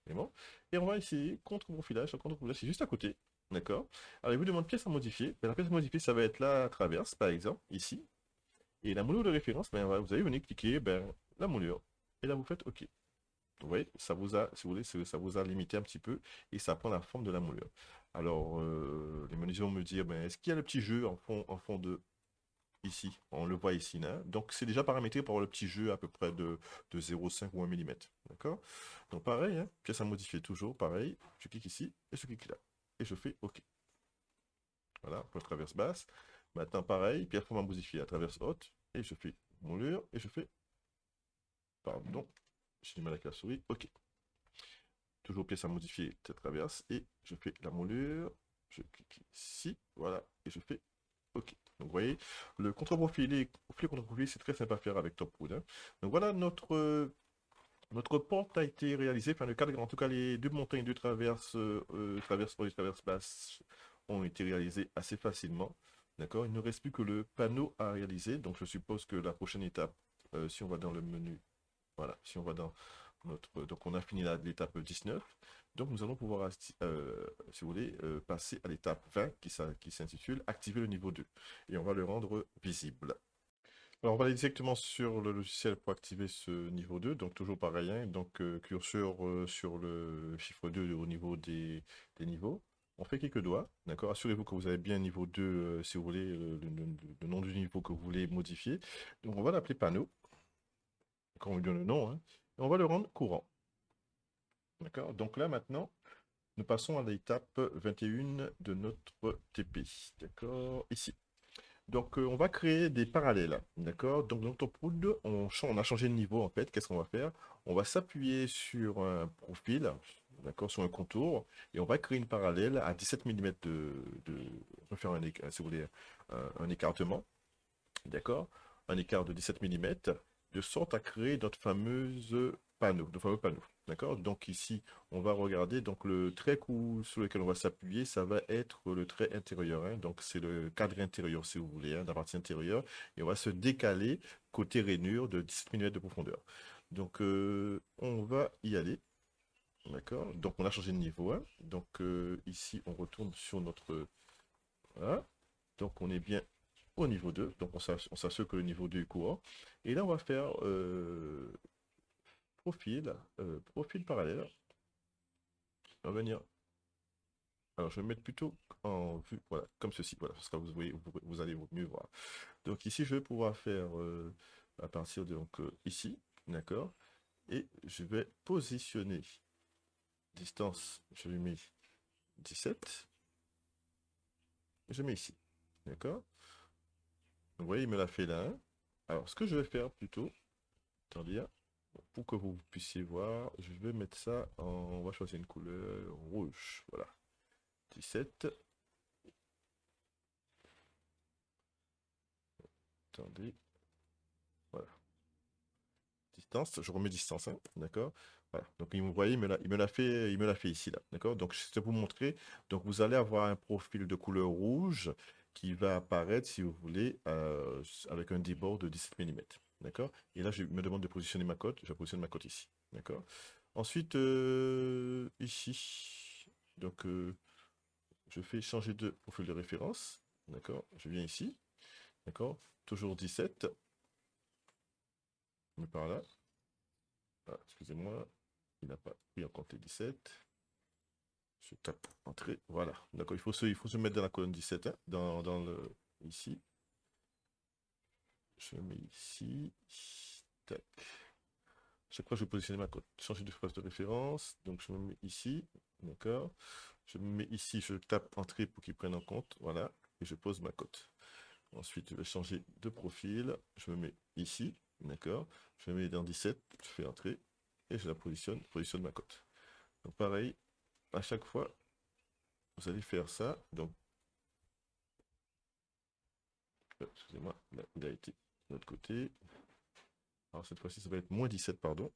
élément. Et on va essayer contre-profilage. Contre-profilage, c'est juste à côté. D'accord? Alors, il vous demande pièce à modifier. Ben, la pièce à modifier, ça va être la traverse, par exemple, ici. Et la moulure de référence, ben, vous allez venir cliquer ben, la moulure. Et là, vous faites OK. Vous voyez, ça vous a, si vous voulez, ça vous a limité un petit peu et ça prend la forme de la moulure. Alors, les menuisiers vont me dire, ben, est-ce qu'il y a le petit jeu en fond de ici? On le voit ici, là. Donc, c'est déjà paramétré pour le petit jeu à peu près de 0,5 ou 1 mm. D'accord? Donc, pareil, hein, pièce à modifier toujours, pareil. Je clique ici et je clique là. Et je fais OK. Voilà, pour la traverse basse. Maintenant, pareil, pièce à modifier à traverse haute. Et je fais moulure et je fais... Pardon, j'ai du mal avec la souris. OK. Toujours pièce à modifier, cette traverse. Et je fais la moulure. Je clique ici, voilà, et je fais OK. Donc, vous voyez, le contre-profilé, contre-profilé, c'est très simple à faire avec Topwood, hein. Donc, voilà, notre porte a été réalisée, enfin, le cadre, en tout cas, les deux montagnes de traverse, traverse haute et traverse basse ont été réalisées assez facilement. D'accord? Il ne reste plus que le panneau à réaliser. Donc, je suppose que la prochaine étape, si on va dans le menu, voilà, si on va dans notre... Donc, on a fini l'étape 19. Donc, nous allons pouvoir, si vous voulez, passer à l'étape 20 qui s'intitule Activer le niveau 2. Et on va le rendre visible. Alors, on va aller directement sur le logiciel pour activer ce niveau 2. Donc, toujours pareil, hein. Donc, curseur sur le chiffre 2 au niveau des niveaux. On fait quelques doigts, d'accord? Assurez-vous que vous avez bien niveau 2, si vous voulez, le nom du niveau que vous voulez modifier. Donc, on va l'appeler panneau. Quand on lui donne le nom, hein. Et on va le rendre courant. D'accord? Donc là, maintenant, nous passons à l'étape 21 de notre TP. D'accord? Ici. Donc, on va créer des parallèles. D'accord? Donc, dans notre pool, on a changé de niveau, en fait. Qu'est-ce qu'on va faire? On va s'appuyer sur un profil. d'accord, sur un contour, et on va créer une parallèle à 17 millimètres on va faire si vous voulez, un écartement, d'accord, un écart de 17 millimètres, de sorte à créer notre fameux panneau, d'accord. Donc ici, on va regarder, donc le trait sur lequel on va s'appuyer, ça va être le trait intérieur, hein. Donc c'est le cadre intérieur, si vous voulez, hein, la partie intérieure, et on va se décaler côté rainure de 17 millimètres de profondeur. Donc on va y aller. D'accord? Donc, on a changé de niveau, hein. Donc, ici, on retourne sur notre... Voilà. Donc, on est bien au niveau 2. Donc, on s'assure que le niveau 2 est courant. Et là, on va faire profil parallèle. On va venir... Alors, je vais mettre plutôt en vue, voilà, comme ceci. Voilà, parce que vous voyez, vous allez mieux voir. Donc, ici, je vais pouvoir faire à partir de donc, ici, d'accord? Et je vais positionner distance, je lui mets 17. Je mets ici. D'accord? Vous voyez, il me l'a fait là, hein. Alors, ce que je vais faire plutôt, attendez, hein, pour que vous puissiez voir, je vais mettre ça en... On va choisir une couleur rouge. Voilà. 17. Attendez. Voilà. Distance. Je remets distance, hein. D'accord? Voilà. Donc, vous voyez, il me l'a fait ici, là. D'accord? Donc, je vais vous montrer. Donc, vous allez avoir un profil de couleur rouge qui va apparaître, si vous voulez, avec un débord de 17 millimètres. D'accord? Et là, je me demande de positionner ma cote. Je positionne ma cote ici. D'accord? Ensuite, ici, donc je fais changer de profil de référence. D'accord? Je viens ici. D'accord? Toujours 17. Mais par là. Ah, excusez-moi. Il n'a pas pris en compte les 17. Je tape entrée. Voilà. D'accord. Il faut se mettre dans la colonne 17, hein, dans le. Ici. Je mets ici. Tac. Chaque fois, je vais positionner ma cote. Changer de phrase de référence. Donc, je me mets ici. D'accord. Je me mets ici. Je tape entrée pour qu'il prenne en compte. Voilà. Et je pose ma cote. Ensuite, je vais changer de profil. Je me mets ici. D'accord. Je me mets dans 17. Je fais entrée. Et je la positionne ma cote. Donc, pareil. À chaque fois, vous allez faire ça. Donc, excusez-moi. Là, il a été de l'autre côté. Alors, cette fois-ci, ça va être moins 17, pardon.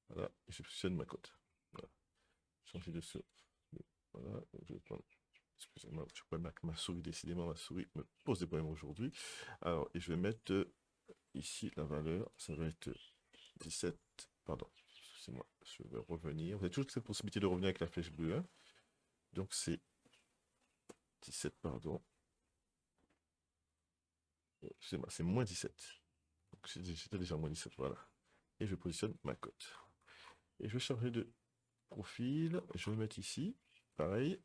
Voilà. Et je positionne ma cote. Voilà. Changer de source. Voilà. Je vais prendre. Excusez-moi, je peux mettre ma souris, décidément, ma souris me pose des problèmes aujourd'hui. Alors, et je vais mettre ici la valeur, ça va être 17, pardon, excusez-moi, je vais revenir. Vous avez toujours cette possibilité de revenir avec la flèche bleue, hein. Donc c'est 17, pardon. Excusez-moi, c'est moins 17. Donc c'était déjà moins 17, voilà. Et je positionne ma cote. Et je vais changer de profil, je vais mettre ici, pareil.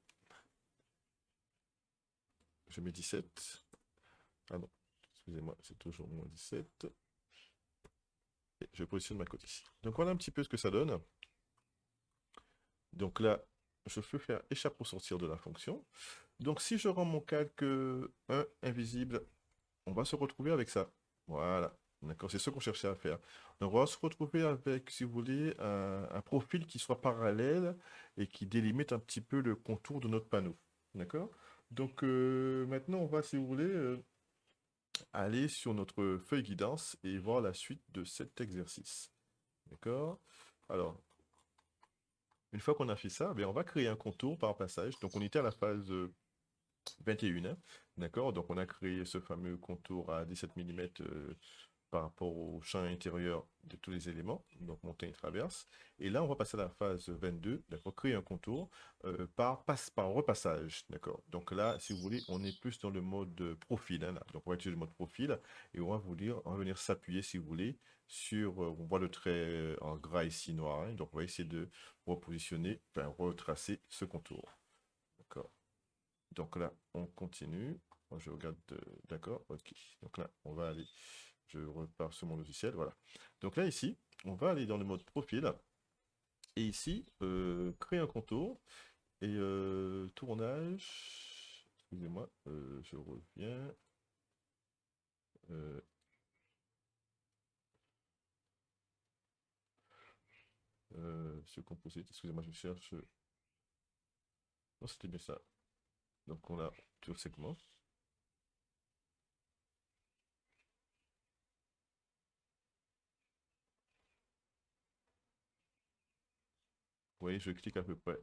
Je mets 17. Ah non, excusez-moi, c'est toujours moins 17. Et je positionne ma cote ici. Donc voilà un petit peu ce que ça donne. Donc là, je peux faire échappe pour sortir de la fonction. Donc si je rends mon calque 1 invisible, on va se retrouver avec ça. Voilà. D'accord, c'est ce qu'on cherchait à faire. Donc on va se retrouver avec, si vous voulez, un profil qui soit parallèle et qui délimite un petit peu le contour de notre panneau. D'accord? Donc maintenant, on va, si vous voulez, aller sur notre feuille guidance et voir la suite de cet exercice. D'accord? Alors, une fois qu'on a fait ça, ben, on va créer un contour par passage. Donc, on était à la phase 21, hein. D'accord? Donc, on a créé ce fameux contour à 17 millimètres par rapport au champ intérieur de tous les éléments, donc montagne et traverse. Et là, on va passer à la phase 22, d'accord? Créer un contour par repassage, d'accord? Donc là, si vous voulez, on est plus dans le mode profil, hein, là. Donc, on va utiliser le mode profil et on va venir s'appuyer, si vous voulez, sur, on voit le trait en gras ici noir, hein. Donc, on va essayer de repositionner, enfin, retracer ce contour, d'accord? Donc là, on continue. Moi, je regarde, d'accord, ok. Donc là, on va aller, je repars sur mon logiciel, voilà. Donc là, ici, on va aller dans le mode profil. Et ici, créer un contour. Et tournage, excusez-moi, je reviens. euh, ce composite, excusez-moi, je cherche. Non, c'était bien ça. Donc on a plusieurs segments. Vous voyez, je clique à peu près.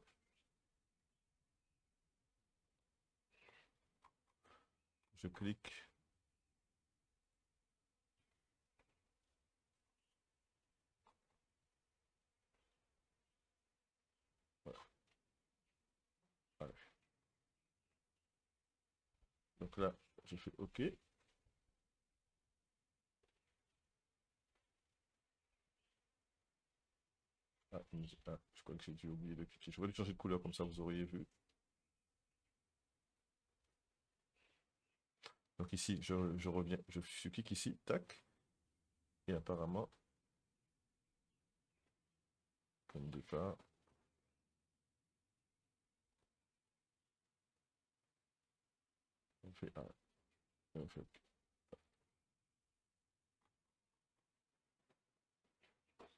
Je clique. Voilà. Voilà. Donc là, je fais OK. Je crois que j'ai dû oublier de cliquer. Je vais changer de couleur comme ça, vous auriez vu. Donc ici, je reviens, je clique ici, tac. Et apparemment, comme départ, on fait A. On fait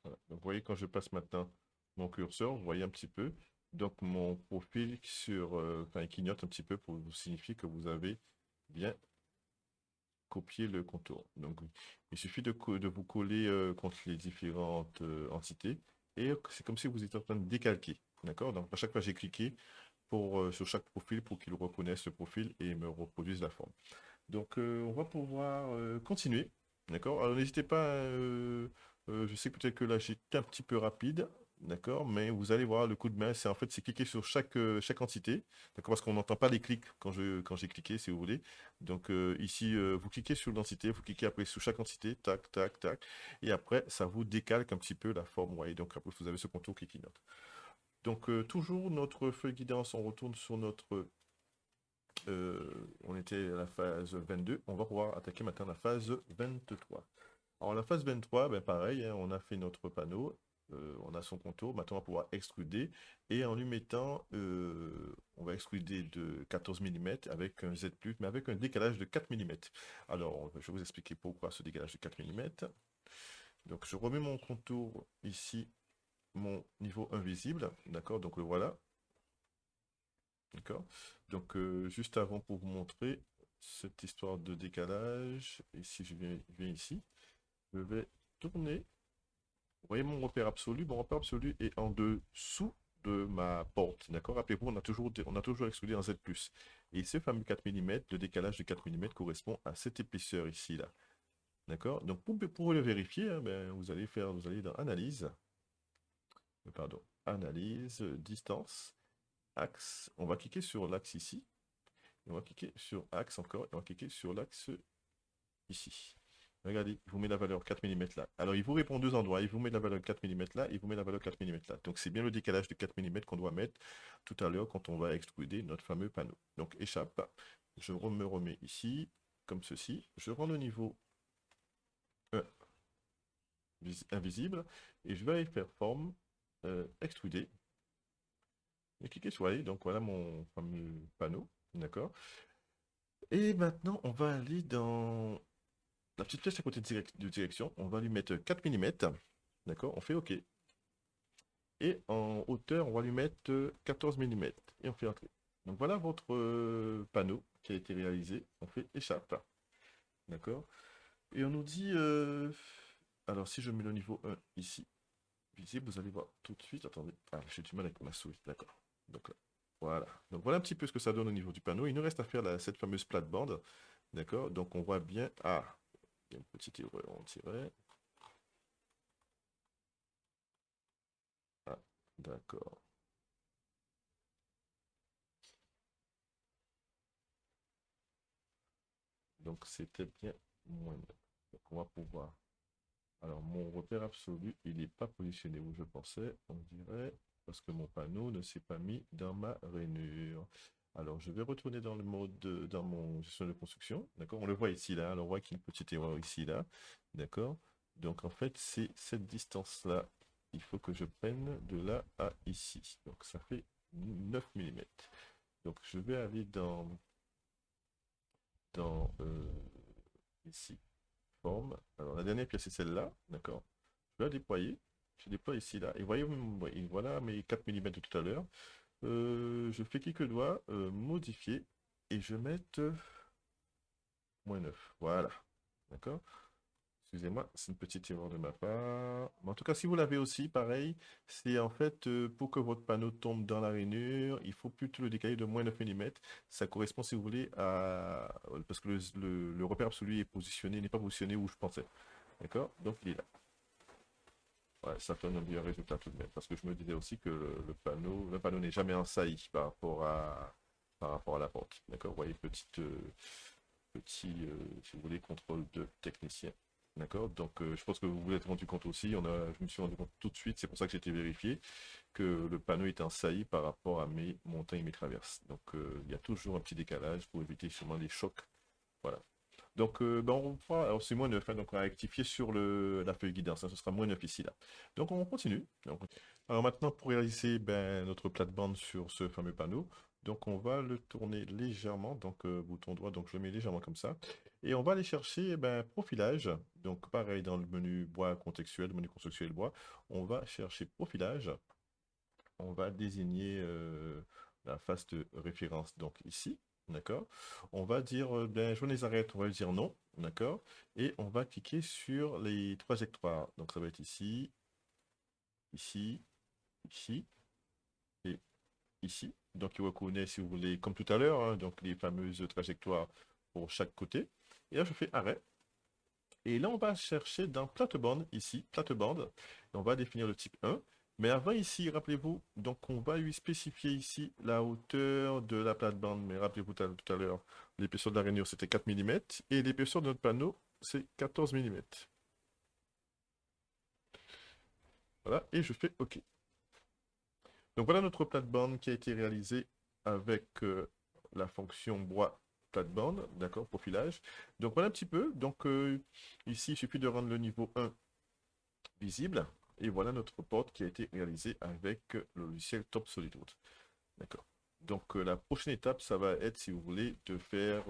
voilà. Donc, vous voyez, quand je passe maintenant mon curseur, vous voyez un petit peu. Donc, mon profil sur, enfin, il clignote un petit peu pour vous signifier que vous avez bien copié le contour. Donc, il suffit de vous coller contre les différentes entités et c'est comme si vous étiez en train de décalquer. D'accord? Donc, à chaque fois, j'ai cliqué sur chaque profil pour qu'il reconnaisse ce profil et me reproduise la forme. Donc, on va pouvoir continuer. D'accord? Alors, n'hésitez pas, je sais peut-être que là, j'étais un petit peu rapide. D'accord? Mais vous allez voir, le coup de main, c'est en fait, c'est cliquer sur chaque entité. D'accord? Parce qu'on n'entend pas les clics quand j'ai cliqué, si vous voulez. Donc, ici, vous cliquez sur l'entité, vous cliquez après sur chaque entité, tac, tac, tac. Et après, ça vous décalque un petit peu la forme. Vous voyez? Donc, après, vous avez ce contour qui clignote. Donc, toujours notre feuille guidance, on retourne sur notre on était à la phase 22, on va pouvoir attaquer maintenant la phase 23. Alors la phase 23, ben pareil, hein, on a fait notre panneau, on a son contour, maintenant on va pouvoir extruder, et en lui mettant, on va extruder de 14 mm avec un Z+, mais avec un décalage de 4 mm. Alors, je vais vous expliquer pourquoi ce décalage de 4 mm. Donc je remets mon contour ici, mon niveau invisible, d'accord, donc le voilà. D'accord? Donc, juste avant pour vous montrer cette histoire de décalage, et si je viens ici, je vais tourner. Vous voyez mon repère absolu? Mon repère absolu est en dessous de ma porte. D'accord? Rappelez-vous, on a toujours exclu en Z+. Et ce fameux 4 mm, le décalage de 4 mm correspond à cette épaisseur ici, là. D'accord? Donc, pour le vérifier, hein, ben, vous allez dans Analyse, pardon, Analyse, Distance, Axe. On va cliquer sur l'axe ici. Et on va cliquer sur axe encore, et on va cliquer sur l'axe ici. Regardez, il vous met la valeur 4 mm là. Alors, il vous répond deux endroits. Il vous met la valeur 4 mm là, il vous met la valeur 4 mm là. Donc, c'est bien le décalage de 4 mm qu'on doit mettre tout à l'heure quand on va extruder notre fameux panneau. Donc, échappe. Je me remets ici, comme ceci. Je rends le niveau 1 invisible, et je vais aller faire forme, extruder, et cliquer sur aller. Donc, voilà mon fameux panneau. D'accord? Et maintenant, on va aller dans la petite flèche à côté de direction. On va lui mettre 4 mm. D'accord? On fait OK. Et en hauteur, on va lui mettre 14 mm. Et on fait entrer. Donc voilà votre panneau qui a été réalisé. On fait échappe. D'accord? Et on nous dit... alors si je mets le niveau 1 ici, visible, vous allez voir tout de suite. Attendez. Ah, j'ai du mal avec ma souris. D'accord. Donc là. Voilà. Donc voilà un petit peu ce que ça donne au niveau du panneau. Il nous reste à faire cette fameuse plate-bande. D'accord? Donc on voit bien... Ah, il y a une petite erreur, on dirait. Ah, d'accord. Donc c'était bien moins. Donc on va pouvoir. Alors mon repère absolu, il n'est pas positionné où je pensais, on dirait, parce que mon panneau ne s'est pas mis dans ma rainure. Alors je vais retourner dans le mode, dans mon gestion de construction. D'accord? On le voit ici là, alors on voit qu'il y a une petite erreur ici là. D'accord? Donc en fait c'est cette distance-là. Il faut que je prenne de là à ici. Donc ça fait 9 mm. Donc je vais aller dans ici, forme. Alors la dernière pièce c'est celle-là, d'accord. Je vais la déployer. Je déploie ici, là. Et voyez, voilà mes 4 millimètres de tout à l'heure. Je fais quelques doigts, modifier, et je vais mettre -9. Voilà. D'accord? Excusez-moi, c'est une petite erreur de ma part. Mais en tout cas, si vous l'avez aussi, pareil, c'est en fait pour que votre panneau tombe dans la rainure, il faut plutôt le décaler de -9 millimètres. Ça correspond, si vous voulez, à... Parce que le repère absolu est positionné, n'est pas positionné où je pensais. D'accord? Donc, il est là. Ouais, ça fait un meilleur résultat tout de même. Parce que je me disais aussi que le panneau n'est jamais en saillie par rapport à la porte. D'accord? Vous voyez, si vous voulez, contrôle de technicien. D'accord? Donc, je pense que vous vous êtes rendu compte aussi. Je me suis rendu compte tout de suite, c'est pour ça que j'ai été vérifié, que le panneau était en saillie par rapport à mes montants et mes traverses. Donc, il y a toujours un petit décalage pour éviter sûrement les chocs. Voilà. Donc, ben, on fera, alors c'est -9, hein, donc on va rectifier sur la feuille guidance, hein, ce sera -9 ici, là. Donc, on continue. Alors maintenant, pour réaliser ben, notre plate-bande sur ce fameux panneau, donc on va le tourner légèrement, donc bouton droit, donc je le mets légèrement comme ça. Et on va aller chercher ben, profilage, donc pareil dans le menu bois contextuel, le menu contextuel bois, on va chercher profilage, on va désigner la face de référence, donc ici, d'accord? On va dire, ben, je les arrête, on va dire non, d'accord? Et on va cliquer sur les trajectoires, donc ça va être ici, ici, ici, et ici. Donc, il reconnaît, si vous voulez, comme tout à l'heure, hein, donc les fameuses trajectoires pour chaque côté. Et là, je fais arrêt. Et là, on va chercher dans plate-bande, ici, plate-bande. On va définir le type 1. Mais avant ici, rappelez-vous, donc on va lui spécifier ici la hauteur de la plate-bande. Mais rappelez-vous tout à l'heure, l'épaisseur de la rainure, c'était 4 millimètres. Et l'épaisseur de notre panneau, c'est 14 millimètres. Voilà, et je fais OK. Donc voilà notre plate-bande qui a été réalisée avec la fonction bois plate-bande, d'accord, profilage. Donc voilà un petit peu. Donc ici, il suffit de rendre le niveau 1 visible. Et voilà notre porte qui a été réalisée avec le logiciel Top SolidWood. D'accord. Donc la prochaine étape, ça va être, si vous voulez, de faire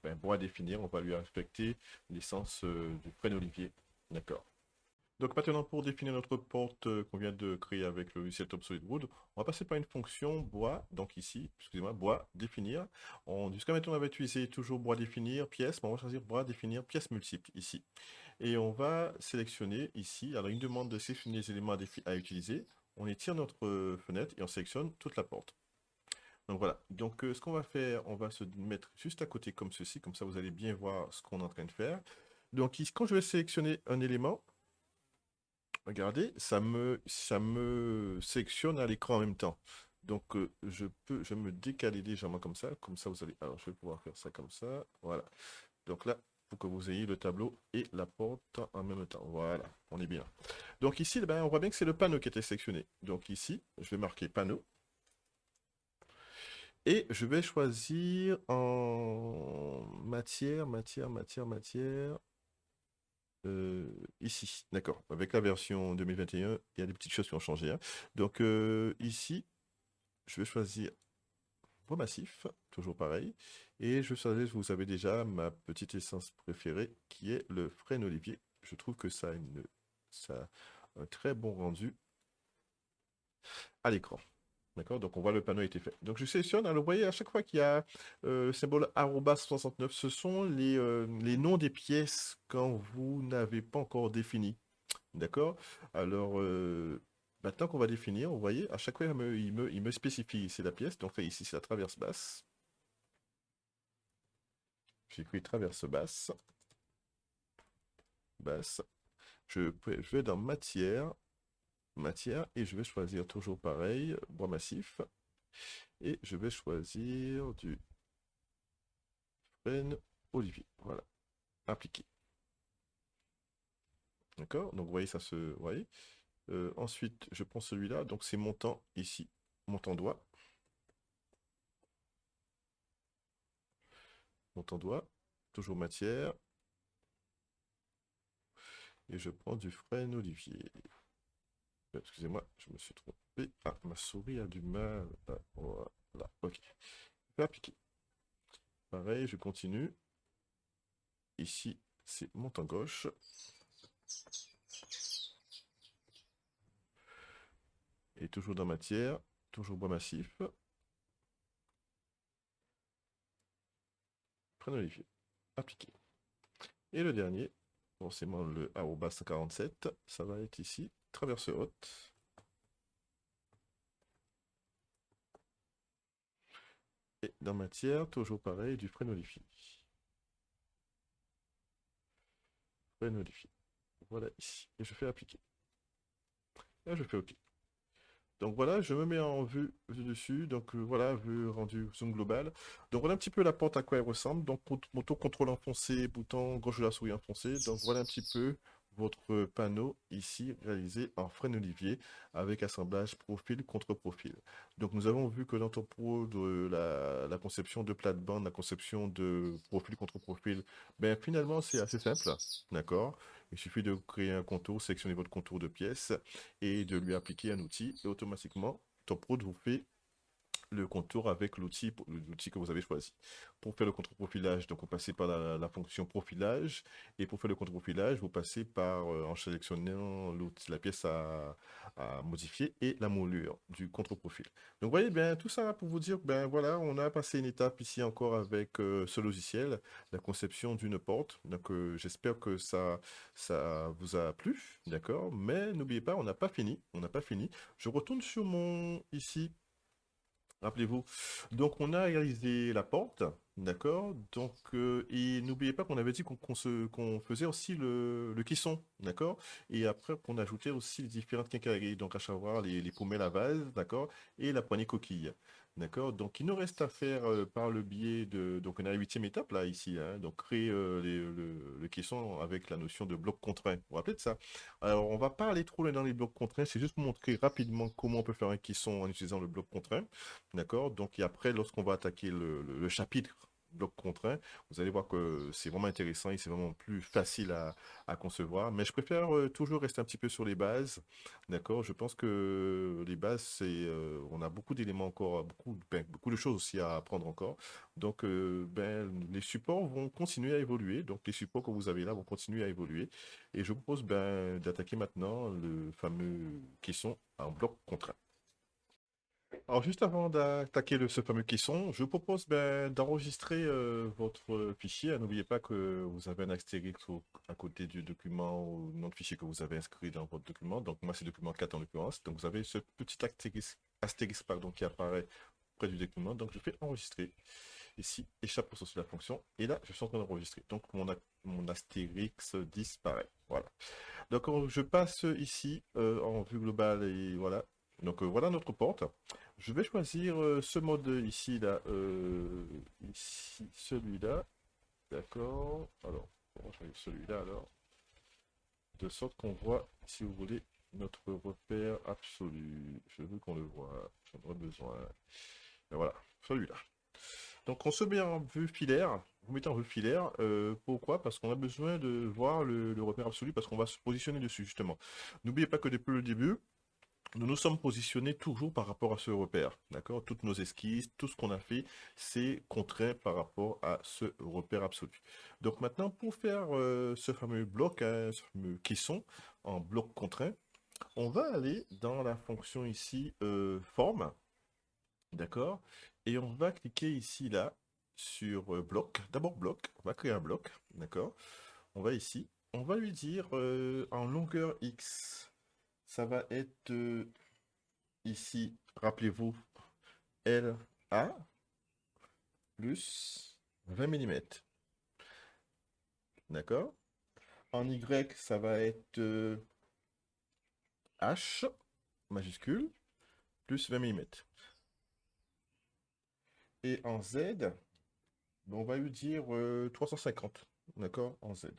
ben, bois définir. On va lui affecter l'essence du frêne olivier. D'accord. Donc maintenant, pour définir notre porte qu'on vient de créer avec le logiciel Top SolidWood, on va passer par une fonction bois, donc ici, excusez-moi, bois définir. Jusqu'à maintenant, on avait utilisé toujours bois définir pièce, mais on va choisir bois définir pièce multiple ici. Et on va sélectionner ici, alors il nous demande de sélectionner les éléments à utiliser. On étire notre fenêtre et on sélectionne toute la porte. Donc voilà, donc ce qu'on va faire, on va se mettre juste à côté comme ceci, comme ça vous allez bien voir ce qu'on est en train de faire. Donc ici, quand je vais sélectionner un élément, regardez, ça me sélectionne à l'écran en même temps. Donc, je vais me décaler légèrement comme ça vous allez, alors je vais pouvoir faire ça comme ça, voilà. Donc là, pour que vous ayez le tableau et la porte en même temps, voilà, on est bien. Donc ici, ben, on voit bien que c'est le panneau qui a été sélectionné. Donc ici, je vais marquer panneau, et je vais choisir en matière, ici, d'accord. Avec la version 2021, il y a des petites choses qui ont changé, hein. Donc ici, je vais choisir bois massif, toujours pareil. Et je savais, vous avez déjà ma petite essence préférée, qui est le frêne olivier. Je trouve que ça a un très bon rendu à l'écran. D'accord? Donc on voit le panneau a été fait. Donc je sélectionne, alors vous voyez, à chaque fois qu'il y a le symbole arobase 69, ce sont les noms des pièces quand vous n'avez pas encore défini. D'accord? Alors, maintenant qu'on va définir, vous voyez, à chaque fois, il me spécifie, c'est la pièce. Donc là, ici, c'est la traverse basse. J'écris traverse basse. Basse. Je vais dans matière, et je vais choisir toujours pareil, bois massif. Et je vais choisir du frêne olivier. Voilà, appliqué. D'accord? Donc, vous voyez, vous voyez. Ensuite, je prends celui-là. Donc, c'est montant ici. Montant doigt. Montant doigt. Toujours matière. Et je prends du frêne olivier. Excusez-moi, je me suis trompé. Ah, ma souris a du mal. Ah, voilà, ok. Je vais appliquer. Pareil, je continue. Ici, c'est montant gauche. Et toujours dans matière, toujours bois massif. Prénom Olivier. Appliqué. Et le dernier, forcément le arroba 147, ça va être ici, traverse haute. Et dans matière, toujours pareil, du frénolifie. Frénolifie. Voilà ici. Et je fais appliquer. Et je fais OK. Donc voilà, je me mets en vue dessus. Donc voilà, vue rendu zoom global. Donc voilà un petit peu la porte à quoi elle ressemble. Donc bouton contrôle enfoncé, bouton gauche de la souris enfoncé. Donc voilà un petit peu votre panneau ici réalisé en frein olivier avec assemblage profil contre profil. Donc nous avons vu que dans ton pro de la conception de plate-bande, la conception de profil contre profil, ben finalement c'est assez simple, d'accord? Il suffit de créer un contour, sélectionner votre contour de pièce et de lui appliquer un outil et automatiquement Top Prod vous fait le contour avec l'outil que vous avez choisi. Pour faire le contre-profilage, donc vous passez par la fonction profilage et pour faire le contre-profilage, vous passez par en sélectionnant la pièce à modifier et la moulure du contre-profil. Donc vous voyez bien tout ça pour vous dire, ben voilà, on a passé une étape ici encore avec ce logiciel, la conception d'une porte. Donc j'espère que ça vous a plu, d'accord? Mais n'oubliez pas, on n'a pas fini, on n'a pas fini. Je retourne sur mon ici. Rappelez-vous. Donc, on a réalisé la porte, d'accord? Donc, et n'oubliez pas qu'on avait dit qu'on faisait aussi le caisson, d'accord? Et après, qu'on ajoutait aussi les différentes quincailleries, donc à savoir les pommelles à vase, d'accord? Et la poignée coquille, d'accord? Donc, il nous reste à faire par le biais de... Donc, on a la huitième étape, là, ici, hein, donc créer le caisson avec la notion de bloc contraint. Vous vous rappelez de ça? Alors, on va pas aller trop loin dans les blocs contraints, c'est juste pour montrer rapidement comment on peut faire un caisson en utilisant le bloc contraint. D'accord? Donc, et après, lorsqu'on va attaquer le chapitre bloc contraint, vous allez voir que c'est vraiment intéressant et c'est vraiment plus facile à concevoir. Mais je préfère toujours rester un petit peu sur les bases. D'accord? Je pense que les bases, on a beaucoup d'éléments encore, beaucoup de choses aussi à apprendre encore. Donc, les supports vont continuer à évoluer. Donc, les supports que vous avez là vont continuer à évoluer. Et je vous propose d'attaquer maintenant le fameux caisson en bloc contraint. Alors, juste avant d'attaquer ce fameux caisson, je vous propose d'enregistrer votre fichier. N'oubliez pas que vous avez un astérisque à côté du document ou nom de fichier que vous avez inscrit dans votre document. Donc, moi, c'est document 4 en l'occurrence. Donc, vous avez ce petit astérisque pardon, qui apparaît près du document. Donc, je fais enregistrer ici, échappe pour sortir la fonction. Et là, je suis en train d'enregistrer. Donc, mon astérix disparaît. Voilà. Donc, je passe ici en vue globale et voilà. Donc, voilà notre porte. Je vais choisir ce mode ici, là. Ici, celui-là. D'accord. Alors, on va choisir celui-là, alors. De sorte qu'on voit, si vous voulez, notre repère absolu. Je veux qu'on le voit. J'en aurai besoin. Et voilà, celui-là. Donc on se met en vue filaire, vous mettez en vue filaire, pourquoi? Parce qu'on a besoin de voir le repère absolu, parce qu'on va se positionner dessus justement. N'oubliez pas que depuis le début, nous nous sommes positionnés toujours par rapport à ce repère, d'accord? Toutes nos esquisses, tout ce qu'on a fait, c'est contraint par rapport à ce repère absolu. Donc maintenant, pour faire ce fameux bloc, hein, ce fameux caisson en bloc contraint, on va aller dans la fonction ici forme, d'accord? Et on va cliquer ici, là, sur bloc. D'abord bloc, on va créer un bloc, d'accord? On va ici, on va lui dire en longueur X, ça va être ici, rappelez-vous, LA plus 20 mm, d'accord? En Y, ça va être H majuscule plus 20 mm. Et en Z, ben, on va lui dire 350, d'accord? En Z.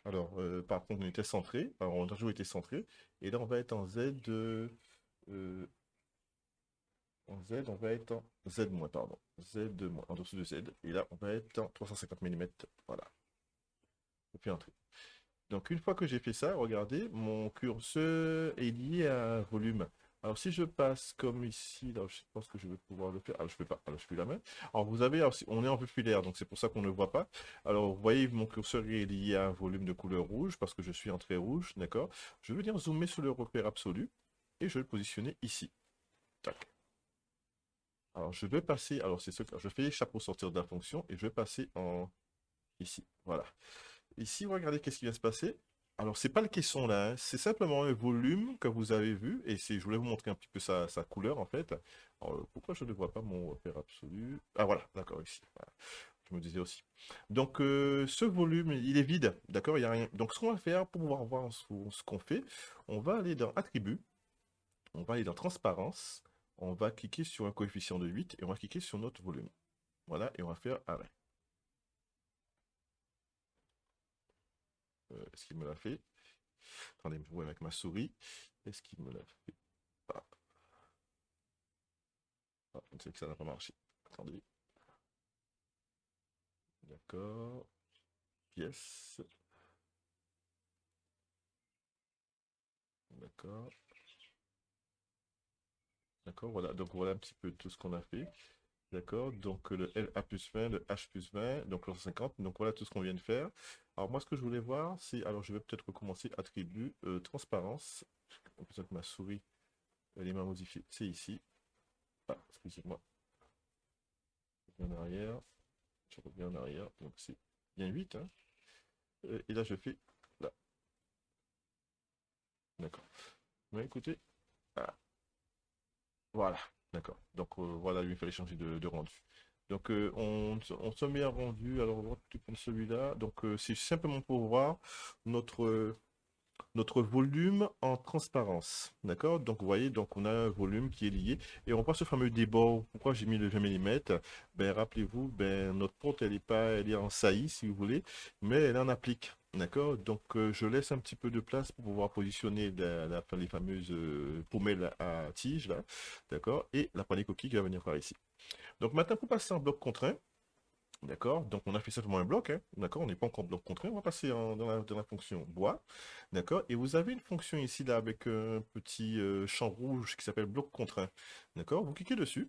Alors, par contre, on était centré. Alors, on a toujours été centré. Et là, on va être en Z. En Z, on va être en Z-, pardon. Z-, en dessous de Z. Et là, on va être en 350 mm. Voilà. Et puis entrer. Donc, une fois que j'ai fait ça, regardez, mon curseur est lié à un volume. Alors, si je passe comme ici, là, je pense que je vais pouvoir le faire. Alors, je peux pas. Alors, je peux la mettre. Alors, vous avez, alors, on est en populaire, donc c'est pour ça qu'on ne voit pas. Alors, vous voyez, mon curseur est lié à un volume de couleur rouge parce que je suis en trait rouge, d'accord? Je vais venir zoomer sur le repère absolu et je vais le positionner ici. Tac. Alors, je vais passer, alors c'est ce que je fais les chapeaux sortir de la fonction et je vais passer en ici. Voilà. Ici, regardez qu'est-ce qui vient se passer. Alors, c'est pas le caisson là, hein. C'est simplement un volume que vous avez vu. Et je voulais vous montrer un petit peu sa couleur en fait. Alors, pourquoi je ne vois pas mon repère absolu? Ah voilà, d'accord, ici. Voilà. Je me disais aussi. Donc, ce volume, il est vide, d'accord? Il n'y a rien. Donc, ce qu'on va faire pour pouvoir voir ce qu'on fait, on va aller dans Attributs, on va aller dans Transparence, on va cliquer sur un coefficient de 8 et on va cliquer sur notre volume. Voilà, et on va faire arrêt. Est-ce qu'il me l'a fait? Attendez, je vois avec ma souris. Est-ce qu'il me l'a fait? Ah, je sais que ça n'a pas marché. Attendez. D'accord. Pièce. D'accord. D'accord, voilà. Donc voilà un petit peu tout ce qu'on a fait. D'accord. Donc le LA plus 20, le H plus 20, donc le 50. Donc voilà tout ce qu'on vient de faire. Alors moi ce que je voulais voir, c'est. Alors je vais peut-être recommencer attribut transparence. Peut-être que ma souris, elle est mal modifiée. C'est ici. Ah, excusez-moi. Je reviens en arrière. Je reviens en arrière. Donc c'est bien 8, hein. Et là je fais là. D'accord. Mais écoutez. Ah, voilà. D'accord. Donc voilà, il fallait changer de rendu. Donc on se met à rendu. Alors on va prendre celui-là. Donc c'est simplement pour voir notre, notre volume en transparence. D'accord? Donc vous voyez, donc on a un volume qui est lié. Et on voit ce fameux débord. Pourquoi j'ai mis le 20 mm? Ben rappelez-vous, ben notre porte, elle est pas, elle est en saillie, si vous voulez, mais elle est en applique. D'accord? Donc je laisse un petit peu de place pour pouvoir positionner les fameuses pommelles à tige là. D'accord? Et la poignée coquille qui va venir par ici. Donc maintenant, pour passer en bloc contraint, d'accord? Donc, on a fait simplement un bloc, hein, d'accord? On n'est pas encore bloc contraint. On va passer dans la fonction bois, d'accord? Et vous avez une fonction ici, là, avec un petit champ rouge qui s'appelle bloc contraint, d'accord? Vous cliquez dessus,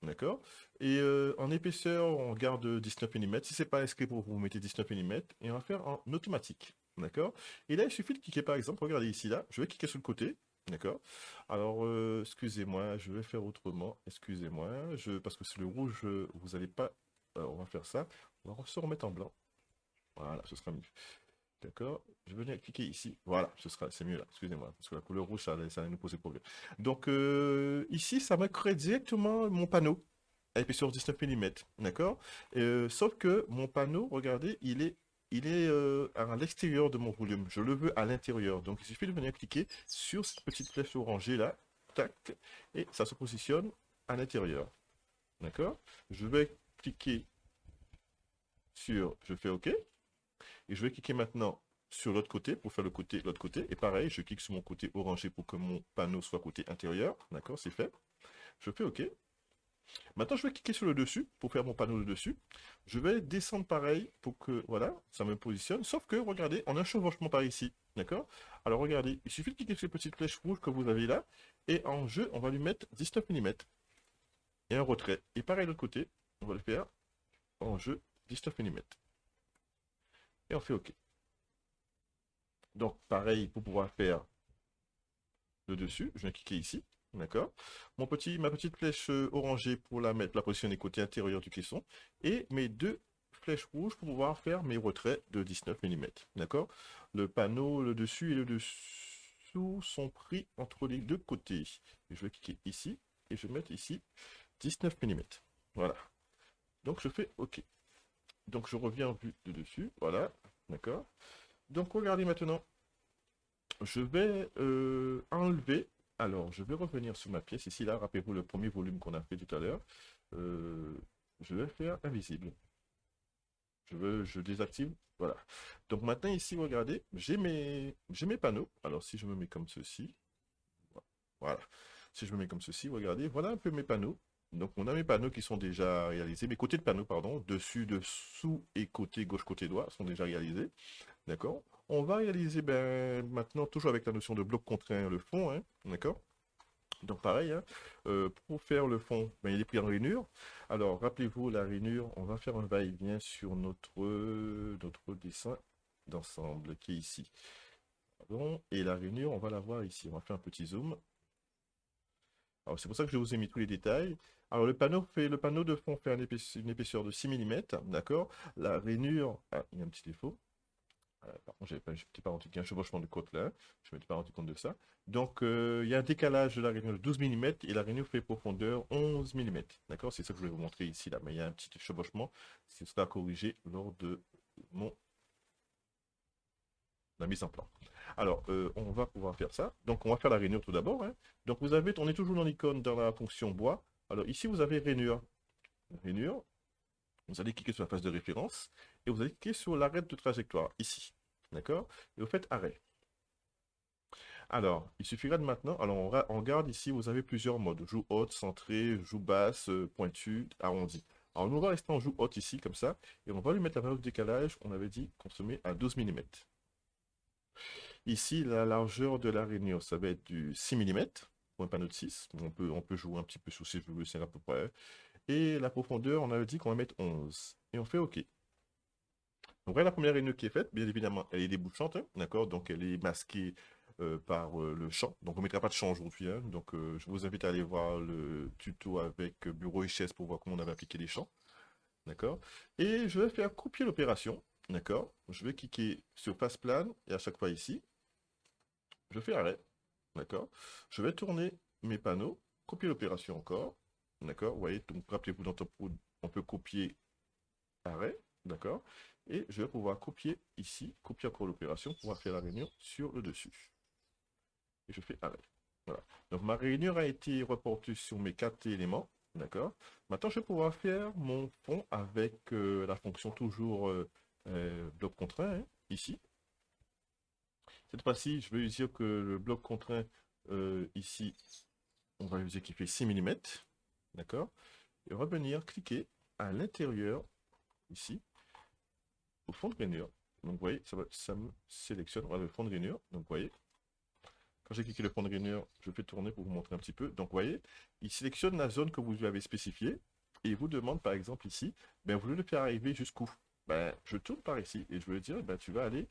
d'accord? Et en épaisseur, on garde 19 mm. Si c'est pas inscrit pour vous, vous mettez 19 mm. Et on va faire en automatique, d'accord? Et là, il suffit de cliquer, par exemple, regardez ici, là. Je vais cliquer sur le côté. D'accord. Alors, excusez-moi, je vais faire autrement. Excusez-moi, parce que sur le rouge, vous n'allez pas. Alors, on va faire ça. On va se remettre en blanc. Voilà, ce sera mieux. D'accord. Je vais venir cliquer ici. Voilà, c'est mieux là. Excusez-moi, parce que la couleur rouge, ça allait nous poser problème. Donc, ici, ça va créer directement mon panneau à épaisseur 19 mm. D'accord. Sauf que mon panneau, regardez, il est à l'extérieur de mon volume. Je le veux à l'intérieur. Donc, il suffit de venir cliquer sur cette petite flèche orangée là. Tac. Et ça se positionne à l'intérieur. D'accord. Je vais cliquer sur je fais OK. Et je vais cliquer maintenant sur l'autre côté pour faire l'autre côté. Et pareil, je clique sur mon côté orangé pour que mon panneau soit côté intérieur. D'accord, c'est fait. Je fais OK. Maintenant, je vais cliquer sur le dessus pour faire mon panneau de dessus. Je vais descendre pareil pour que, voilà, ça me positionne. Sauf que, regardez, on a un chevauchement par ici. D'accord? Alors, regardez, il suffit de cliquer sur cette petite flèche rouge que vous avez là. Et en jeu, on va lui mettre 19 mm. Et un retrait. Et pareil de l'autre côté, on va le faire en jeu 19 mm. Et on fait OK. Donc, pareil, pour pouvoir faire le dessus, je viens cliquer ici, d'accord? Ma petite flèche orangée pour la positionner côté intérieur du caisson, et mes deux flèches rouges pour pouvoir faire mes retraits de 19 mm, d'accord? Le panneau, le dessus et le dessous sont pris entre les deux côtés. Et je vais cliquer ici, et je vais mettre ici 19 mm. Voilà. Donc, je fais OK. Donc, je reviens en vue de dessus, voilà, d'accord? Donc, regardez maintenant. Je vais enlever. Alors, je vais revenir sur ma pièce ici, là. Rappelez-vous le premier volume qu'on a fait tout à l'heure. Euh, je vais faire invisible. Je désactive. Voilà. Donc maintenant, ici, regardez, j'ai mes panneaux. Alors, si je me mets comme ceci, voilà. Si je me mets comme ceci, regardez, voilà un peu mes panneaux. Donc, on a mes panneaux qui sont déjà réalisés. Mes côtés de panneaux, pardon, dessus, dessous et côté gauche, côté droit sont déjà réalisés. D'accord? On va réaliser maintenant, toujours avec la notion de bloc contraint, le fond, hein, d'accord? Donc pareil, hein, pour faire le fond, ben, il est pris en rainure. Alors rappelez-vous, la rainure, on va faire un va-et-vient sur notre dessin d'ensemble qui est ici. Pardon. Et la rainure, on va la voir ici. On va faire un petit zoom. Alors c'est pour ça que je vous ai mis tous les détails. Alors le panneau de fond fait une épaisseur de 6 mm, d'accord? La rainure, ah, il y a un petit défaut. Par contre, je m'étais pas rendu compte, il y a un chevauchement de côte là, je ne m'étais pas rendu compte de ça. Donc, il y a un décalage de la rainure de 12 mm et la rainure fait profondeur 11 mm. D'accord? C'est ça que je vais vous montrer ici, là. Mais il y a un petit chevauchement, c'est ça à corriger lors de la mise en plan. Alors, on va pouvoir faire ça. Donc, on va faire la rainure tout d'abord, hein. Donc, on est toujours dans l'icône, dans la fonction bois. Alors, ici, vous avez rainure. Rainure, vous allez cliquer sur la phase de référence et vous allez cliquer sur l'arrêt de trajectoire, ici. D'accord? Et vous faites arrêt. Alors, il suffira de maintenant, alors on regarde ici, vous avez plusieurs modes, joue haute, centrée, joue basse, pointue, arrondi. Alors nous on va rester en joue haute ici, comme ça, et on va lui mettre la valeur de décalage, on avait dit qu'on se met à 12 mm. Ici, la largeur de la rainure, ça va être du 6 mm, pour un panneau de 6, on peut jouer un petit peu sur ces jeux, c'est à peu près. Et la profondeur, on avait dit qu'on va mettre 11, et on fait OK. Donc voilà la première rainure qui est faite, bien évidemment, elle est débouchante, hein, d'accord, donc elle est masquée par le champ. Donc on ne mettra pas de champ aujourd'hui, hein, donc je vous invite à aller voir le tuto avec bureau et chaise pour voir comment on avait appliqué les champs, d'accord. Et je vais faire copier l'opération, d'accord. Je vais cliquer sur face plane et à chaque fois ici, je fais arrêt, d'accord. Je vais tourner mes panneaux, copier l'opération encore, d'accord. Vous voyez, donc rappelez-vous dans Top Wood, on peut copier arrêt, d'accord. Et je vais pouvoir copier ici, copier encore l'opération, pour pouvoir faire la réunion sur le dessus. Et je fais arrêt. Voilà. Donc ma réunion a été reportée sur mes 4 éléments, d'accord. Maintenant, je vais pouvoir faire mon fond avec la fonction toujours bloc contraint, hein, ici. Cette fois-ci, je vais dire que le bloc contraint, ici, on va user qui fait 6 mm, d'accord. Et revenir, cliquer à l'intérieur, ici, au fond de rainure. Donc, vous voyez, ça me sélectionne voilà, le fond de rainure. Donc, vous voyez, quand j'ai cliqué le fond de rainure, je fais tourner pour vous montrer un petit peu. Donc, vous voyez, il sélectionne la zone que vous lui avez spécifiée et il vous demande, par exemple, ici, ben, vous voulez le faire arriver jusqu'où? Ben, je tourne par ici et je vais dire, ben, tu vas aller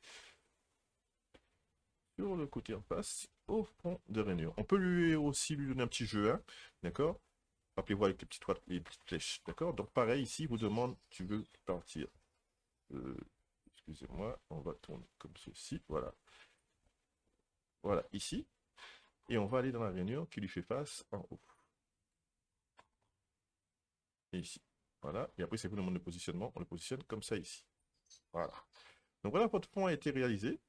sur le côté en face, au fond de rainure. On peut lui aussi lui donner un petit jeu, hein, d'accord? Rappelez-vous avec les petites flèches, d'accord? Donc, pareil, ici, il vous demande, tu veux partir. Excusez-moi, on va tourner comme ceci, voilà. Voilà, ici. Et on va aller dans la rainure qui lui fait face en haut. Et ici. Voilà. Et après, c'est vous le demande de positionnement. On le positionne comme ça ici. Voilà. Donc voilà, votre fond a été réalisé.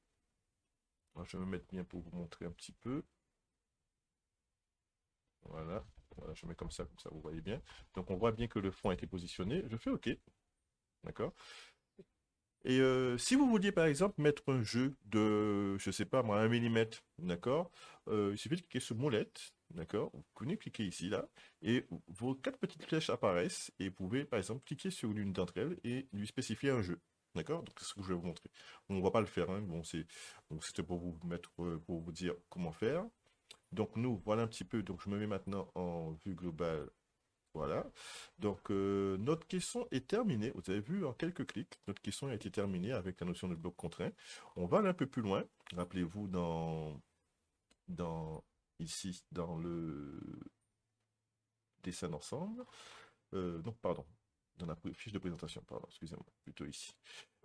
Alors, je vais me mettre bien pour vous montrer un petit peu. Voilà. Voilà, je mets comme ça, vous voyez bien. Donc on voit bien que le fond a été positionné. Je fais OK. D'accord. Et si vous vouliez par exemple mettre un jeu de, je sais pas moi, 1 mm, d'accord, il suffit de cliquer sur molette, d'accord, vous venez cliquer ici, là, et vos 4 petites flèches apparaissent, et vous pouvez par exemple cliquer sur l'une d'entre elles et lui spécifier un jeu, d'accord, donc c'est ce que je vais vous montrer. On ne va pas le faire, hein. Bon, c'était pour vous mettre, pour vous dire comment faire. Donc nous, voilà un petit peu, donc je me mets maintenant en vue globale. Voilà. Donc, notre caisson est terminée. Vous avez vu en quelques clics, notre caisson a été terminée avec la notion de bloc contraint. On va aller un peu plus loin. Rappelez-vous ici, dans le dessin d'ensemble. Donc, pardon. Dans la fiche de présentation, pardon, excusez-moi, plutôt ici.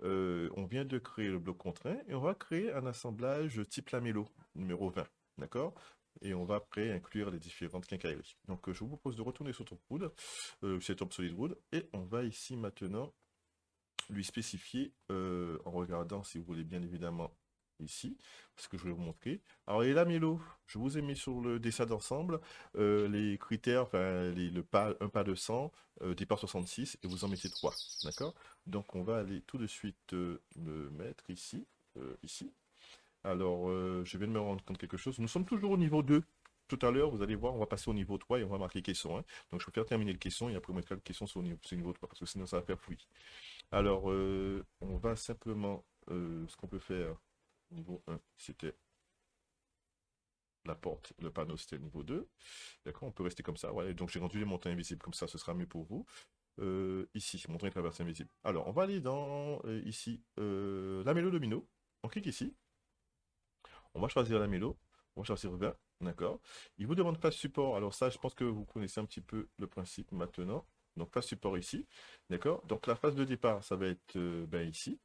On vient de créer le bloc contraint et on va créer un assemblage type lamello, numéro 20. D'accord? Et on va après inclure les différentes quincailleries. Donc, je vous propose de retourner sur TopWood, chez Top Solid Wood, et on va ici maintenant lui spécifier, en regardant, si vous voulez bien évidemment, ici, ce que je vais vous montrer. Alors, les lamellos, je vous ai mis sur le dessin d'ensemble les critères, enfin, un pas de 100, départ 66, et vous en mettez 3, d'accord? Donc, on va aller tout de suite le mettre ici, ici. Alors, je viens de me rendre compte de quelque chose. Nous sommes toujours au niveau 2. Tout à l'heure, vous allez voir, on va passer au niveau 3 et on va marquer caisson, hein. Donc, je vais faire terminer le caisson et après, on mettra le caisson sur le niveau 3 parce que sinon, ça va faire fouillis. Alors, on va simplement, ce qu'on peut faire, niveau 1, c'était la porte, le panneau c'était le niveau 2. D'accord, on peut rester comme ça. Voilà, donc j'ai rendu les montants invisibles comme ça, ce sera mieux pour vous. Ici, montant et traversée invisible. Alors, on va aller dans ici, lamello domino. On clique ici. On va choisir lamello. On va choisir 20. D'accord. Il vous demande face support. Alors ça, je pense que vous connaissez un petit peu le principe maintenant. Donc face support ici. D'accord. Donc la phase de départ, ça va être ben, ici.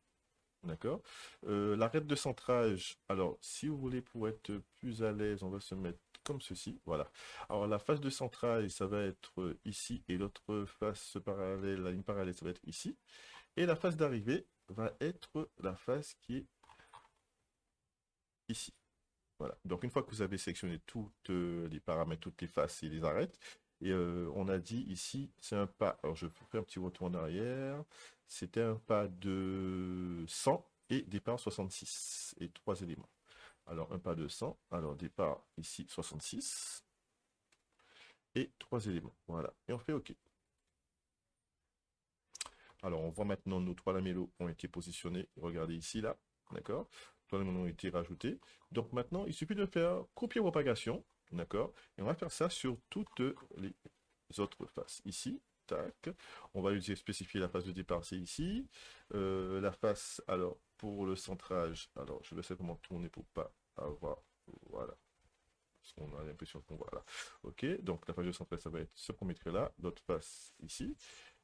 D'accord. L'arête de centrage, alors si vous voulez pour être plus à l'aise, on va se mettre comme ceci. Voilà. Alors la face de centrage, ça va être ici et l'autre face parallèle, la ligne parallèle, ça va être ici. Et la face d'arrivée va être la face qui est ici. Voilà. Donc une fois que vous avez sélectionné toutes les paramètres, toutes les faces et les arêtes, et on a dit ici, c'est un pas. Alors je fais un petit retour en arrière. C'était un pas de 100 et départ 66 et 3 éléments. Alors un pas de 100, alors départ ici 66 et 3 éléments. Voilà. Et on fait OK. Alors on voit maintenant nos 3 lamellos ont été positionnés. Regardez ici là. D'accord. 3 lamellos ont été rajoutés. Donc maintenant, il suffit de faire copier-propagation. D'accord. Et on va faire ça sur toutes les autres faces. Ici, tac. On va utiliser spécifier la face de départ, c'est ici. La face, alors, pour le centrage, alors, je vais simplement tourner pour pas avoir, voilà. Parce qu'on a l'impression qu'on voit là. Ok, donc la face de centrage, ça va être ce premier trait-là. L'autre face ici.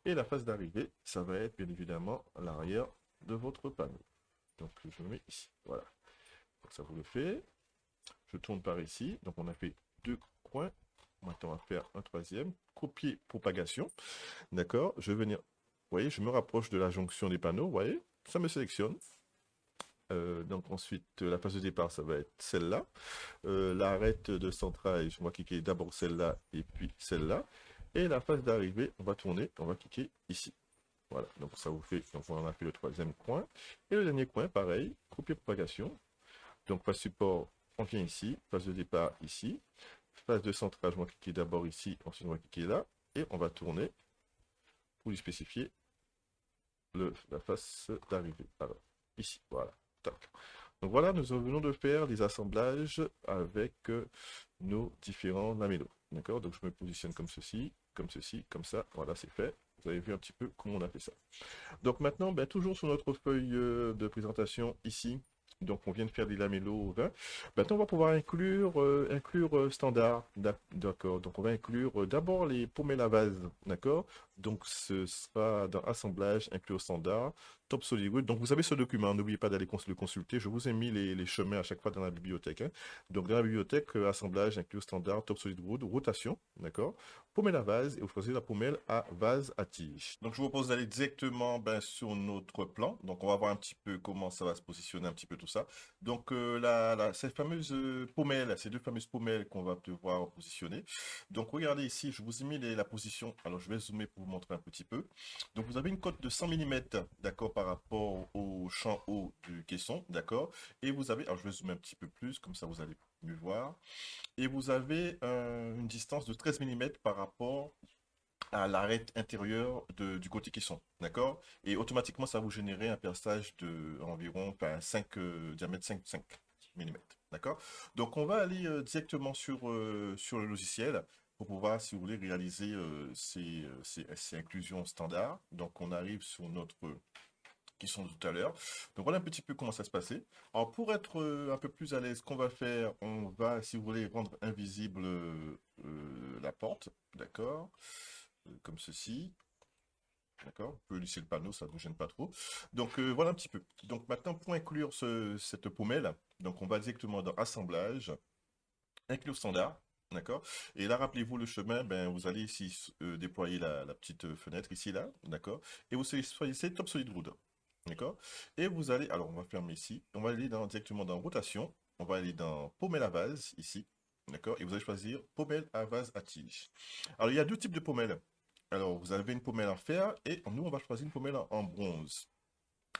Et la face d'arrivée, ça va être bien évidemment l'arrière de votre panneau. Donc, je le mets ici. Voilà. Donc, ça vous le fait. Je tourne par ici. Donc, on a fait 2 coins. Maintenant, on va faire un troisième. Copier propagation. D'accord. Je vais venir. Vous voyez, je me rapproche de la jonction des panneaux. Vous voyez, ça me sélectionne. Donc ensuite, la phase de départ, ça va être celle-là. L'arête de centrage, on va cliquer d'abord celle-là et puis celle-là. Et la phase d'arrivée, on va tourner, on va cliquer ici. Voilà, donc ça vous fait, donc on a fait le troisième coin. Et le dernier coin, pareil, copier propagation. Donc phase support, on vient ici, phase de départ ici, phase de centrage, on va cliquer d'abord ici, ensuite on va cliquer là, et on va tourner pour lui spécifier la face d'arrivée. Alors, ici, voilà. Tac. Donc voilà, nous venons de faire des assemblages avec nos différents lamellos. D'accord. Donc je me positionne comme ceci, comme ça. Voilà, c'est fait. Vous avez vu un petit peu comment on a fait ça. Donc maintenant, ben, toujours sur notre feuille de présentation ici, donc on vient de faire des lamellos 20. Maintenant, on va pouvoir inclure standard. D'accord. Donc on va inclure d'abord les pommelles à vase. D'accord. Donc ce sera dans assemblage, inclure standard, top SolidWorks. Donc vous avez ce document, n'oubliez pas d'aller le consulter. Je vous ai mis les chemins à chaque fois dans la bibliothèque. Hein. Donc dans la bibliothèque, assemblage, inclure standard, top SolidWorks, rotation. D'accord. Pommelle à vase et vous choisissez la pommelle à vase à tige. Donc je vous propose d'aller directement ben, sur notre plan. Donc on va voir un petit peu comment ça va se positionner, un petit peu tout ça. Donc ces fameuses pommelles, ces 2 fameuses pommelles qu'on va devoir positionner. Donc regardez ici, je vous ai mis la position. Alors je vais zoomer pour vous montrer un petit peu. Donc vous avez une cote de 100 mm, d'accord, par rapport au champ haut du caisson, d'accord. Et vous avez, alors je vais zoomer un petit peu plus, comme ça vous allez mieux voir. Et vous avez une distance de 13 mm par rapport à l'arête intérieure du côté caisson, d'accord? Et automatiquement, ça va vous générer un perçage de environ 5, diamètre 5 mm, d'accord? Donc, on va aller directement sur le logiciel pour pouvoir, si vous voulez, réaliser ces inclusions standards. Donc, on arrive sur notre qui sont tout à l'heure. Donc voilà un petit peu comment ça se passait. Alors pour être un peu plus à l'aise, ce qu'on va faire, on va, si vous voulez, rendre invisible la porte, d'accord, comme ceci. D'accord, on peut lisser le panneau, ça ne vous gêne pas trop. Donc voilà un petit peu. Donc maintenant, pour inclure cette pommelle, donc on va directement dans Assemblage, inclure standard. D'accord. Et là, rappelez-vous le chemin, ben, vous allez ici déployer la petite fenêtre ici, là. D'accord. Et vous choisissez Top Solid Wood. D'accord. Et vous allez, alors on va fermer ici. On va aller directement dans Rotation. On va aller dans Pommelle à vase, ici. D'accord. Et vous allez choisir Pommelle à vase à tige. Alors, il y a 2 types de pommelles. Alors, vous avez une pommelle en fer et nous, on va choisir une pommelle en bronze.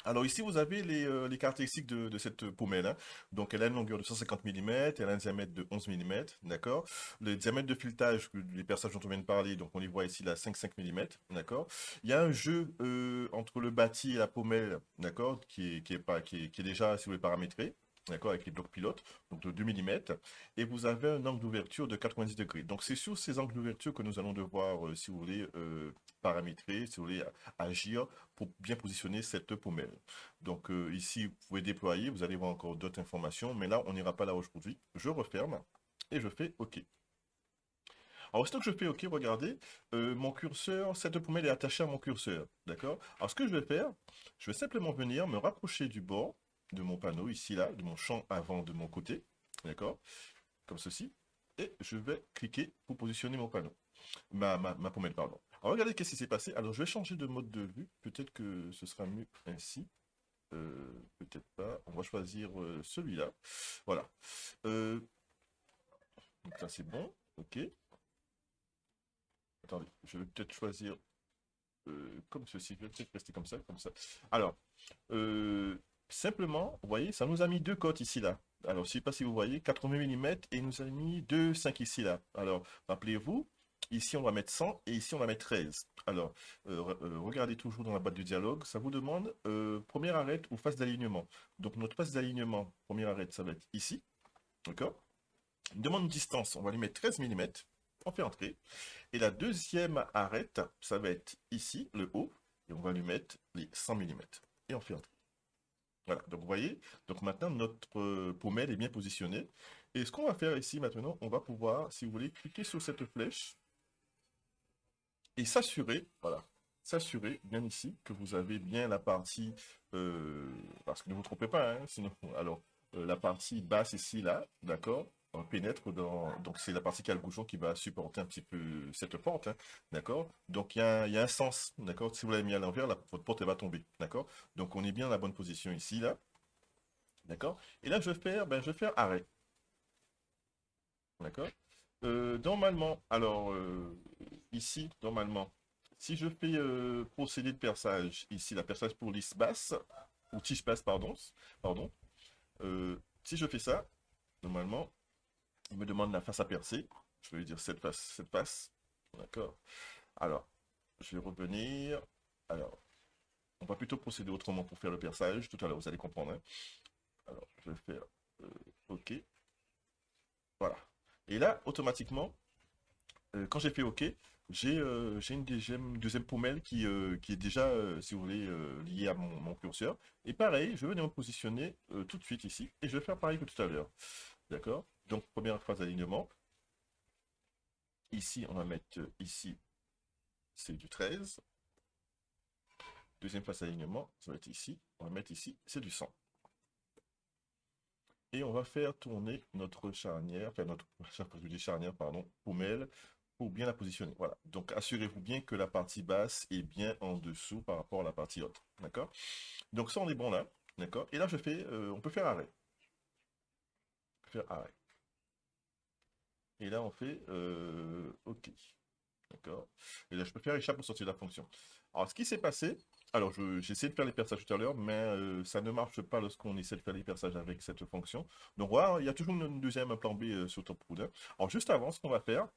Alors ici, vous avez les caractéristiques de cette pommelle. Hein. Donc, elle a une longueur de 150 mm, elle a un diamètre de 11 mm, d'accord. Le diamètre de filetage, les perçages dont on vient de parler, donc on les voit ici, là, 5 mm, d'accord. Il y a un jeu entre le bâti et la pommelle, d'accord, qui est déjà, si vous voulez, paramétré. d'accord, avec les blocs pilotes, donc de 2 mm, et vous avez un angle d'ouverture de 90 degrés. Donc c'est sur ces angles d'ouverture que nous allons devoir, si vous voulez, paramétrer, si vous voulez, agir pour bien positionner cette pommelle. Donc ici, vous pouvez déployer, vous allez voir encore d'autres informations, mais là, on n'ira pas là aujourd'hui. Je referme et je fais OK. Alors, aussitôt que je fais OK, regardez, mon curseur, cette pommelle est attachée à mon curseur, d'accord? Alors, ce que je vais faire, je vais simplement venir me rapprocher du bord de mon panneau, ici, là, de mon champ avant de mon côté, d'accord? Comme ceci. Et je vais cliquer pour positionner mon panneau, ma pommelle, pardon. Alors, regardez qu'est-ce qui s'est passé. Alors, je vais changer de mode de vue. Peut-être que ce sera mieux ainsi. Peut-être pas. On va choisir celui-là. Voilà. Euh, donc là, c'est bon. OK. Attendez, je vais peut-être choisir comme ceci. Je vais peut-être rester comme ça, comme ça. Alors, euh, simplement, vous voyez, ça nous a mis deux cotes ici, là. Alors, je ne sais pas si vous voyez, 80 mm et il nous a mis 2,5 ici, là. Alors, rappelez-vous, ici, on va mettre 100 et ici, on va mettre 13. Alors, regardez toujours dans la boîte de dialogue, ça vous demande première arête ou phase d'alignement. Donc, notre phase d'alignement, première arête, ça va être ici, d'accord? Il demande une distance, on va lui mettre 13 mm. On fait entrer. Et la deuxième arête, ça va être ici, le haut, et on va lui mettre les 100 mm. Et on fait entrer. Voilà, donc vous voyez, donc maintenant notre pommelle est bien positionnée. Et ce qu'on va faire ici maintenant, on va pouvoir, si vous voulez, cliquer sur cette flèche et s'assurer, voilà, s'assurer bien ici que vous avez bien la partie, parce que ne vous trompez pas, hein, sinon, alors, la partie basse ici, là, d'accord, on pénètre dans, donc c'est la partie qui a le bouchon qui va supporter un petit peu cette porte, hein, d'accord, donc il y a un sens, d'accord, si vous l'avez mis à l'envers, votre porte elle va tomber, d'accord, donc on est bien à la bonne position ici, là, d'accord, et là je vais faire, ben, je vais faire arrêt, d'accord. Normalement, alors ici, normalement, si je fais procéder de perçage, ici, la perçage pour lisse basse, ou tige basse, pardon, si je fais ça, normalement, il me demande la face à percer. Je vais lui dire cette face, d'accord. Alors, je vais revenir. Alors, on va plutôt procéder autrement pour faire le perçage. Tout à l'heure, vous allez comprendre, hein. Alors, je vais faire euh, OK. Voilà. Et là, automatiquement, quand j'ai fait OK, j'ai une deuxième pommelle qui est déjà, si vous voulez, liée à mon curseur. Et pareil, je vais venir me positionner tout de suite ici. Et je vais faire pareil que tout à l'heure. D'accord? Donc, première phase d'alignement. Ici, on va mettre ici, c'est du 13. Deuxième phase d'alignement, ça va être ici. On va mettre ici, c'est du 100. Et on va faire tourner notre charnière, enfin notre je dis charnière, pardon, pommelle, pour bien la positionner. Voilà. Donc assurez-vous bien que la partie basse est bien en dessous par rapport à la partie haute. D'accord? Donc ça, on est bon là. D'accord? Et là, on peut faire arrêt. On peut faire arrêt. Et là, on fait OK. D'accord? Et là, je peux faire échappe pour sortir de la fonction. Alors, ce qui s'est passé, alors j'ai essayé de faire les perçages tout à l'heure, mais ça ne marche pas lorsqu'on essaie de faire les perçages avec cette fonction. Donc voilà, il y a toujours une deuxième plan B sur Topwood, hein. Alors, juste avant, ce qu'on va faire,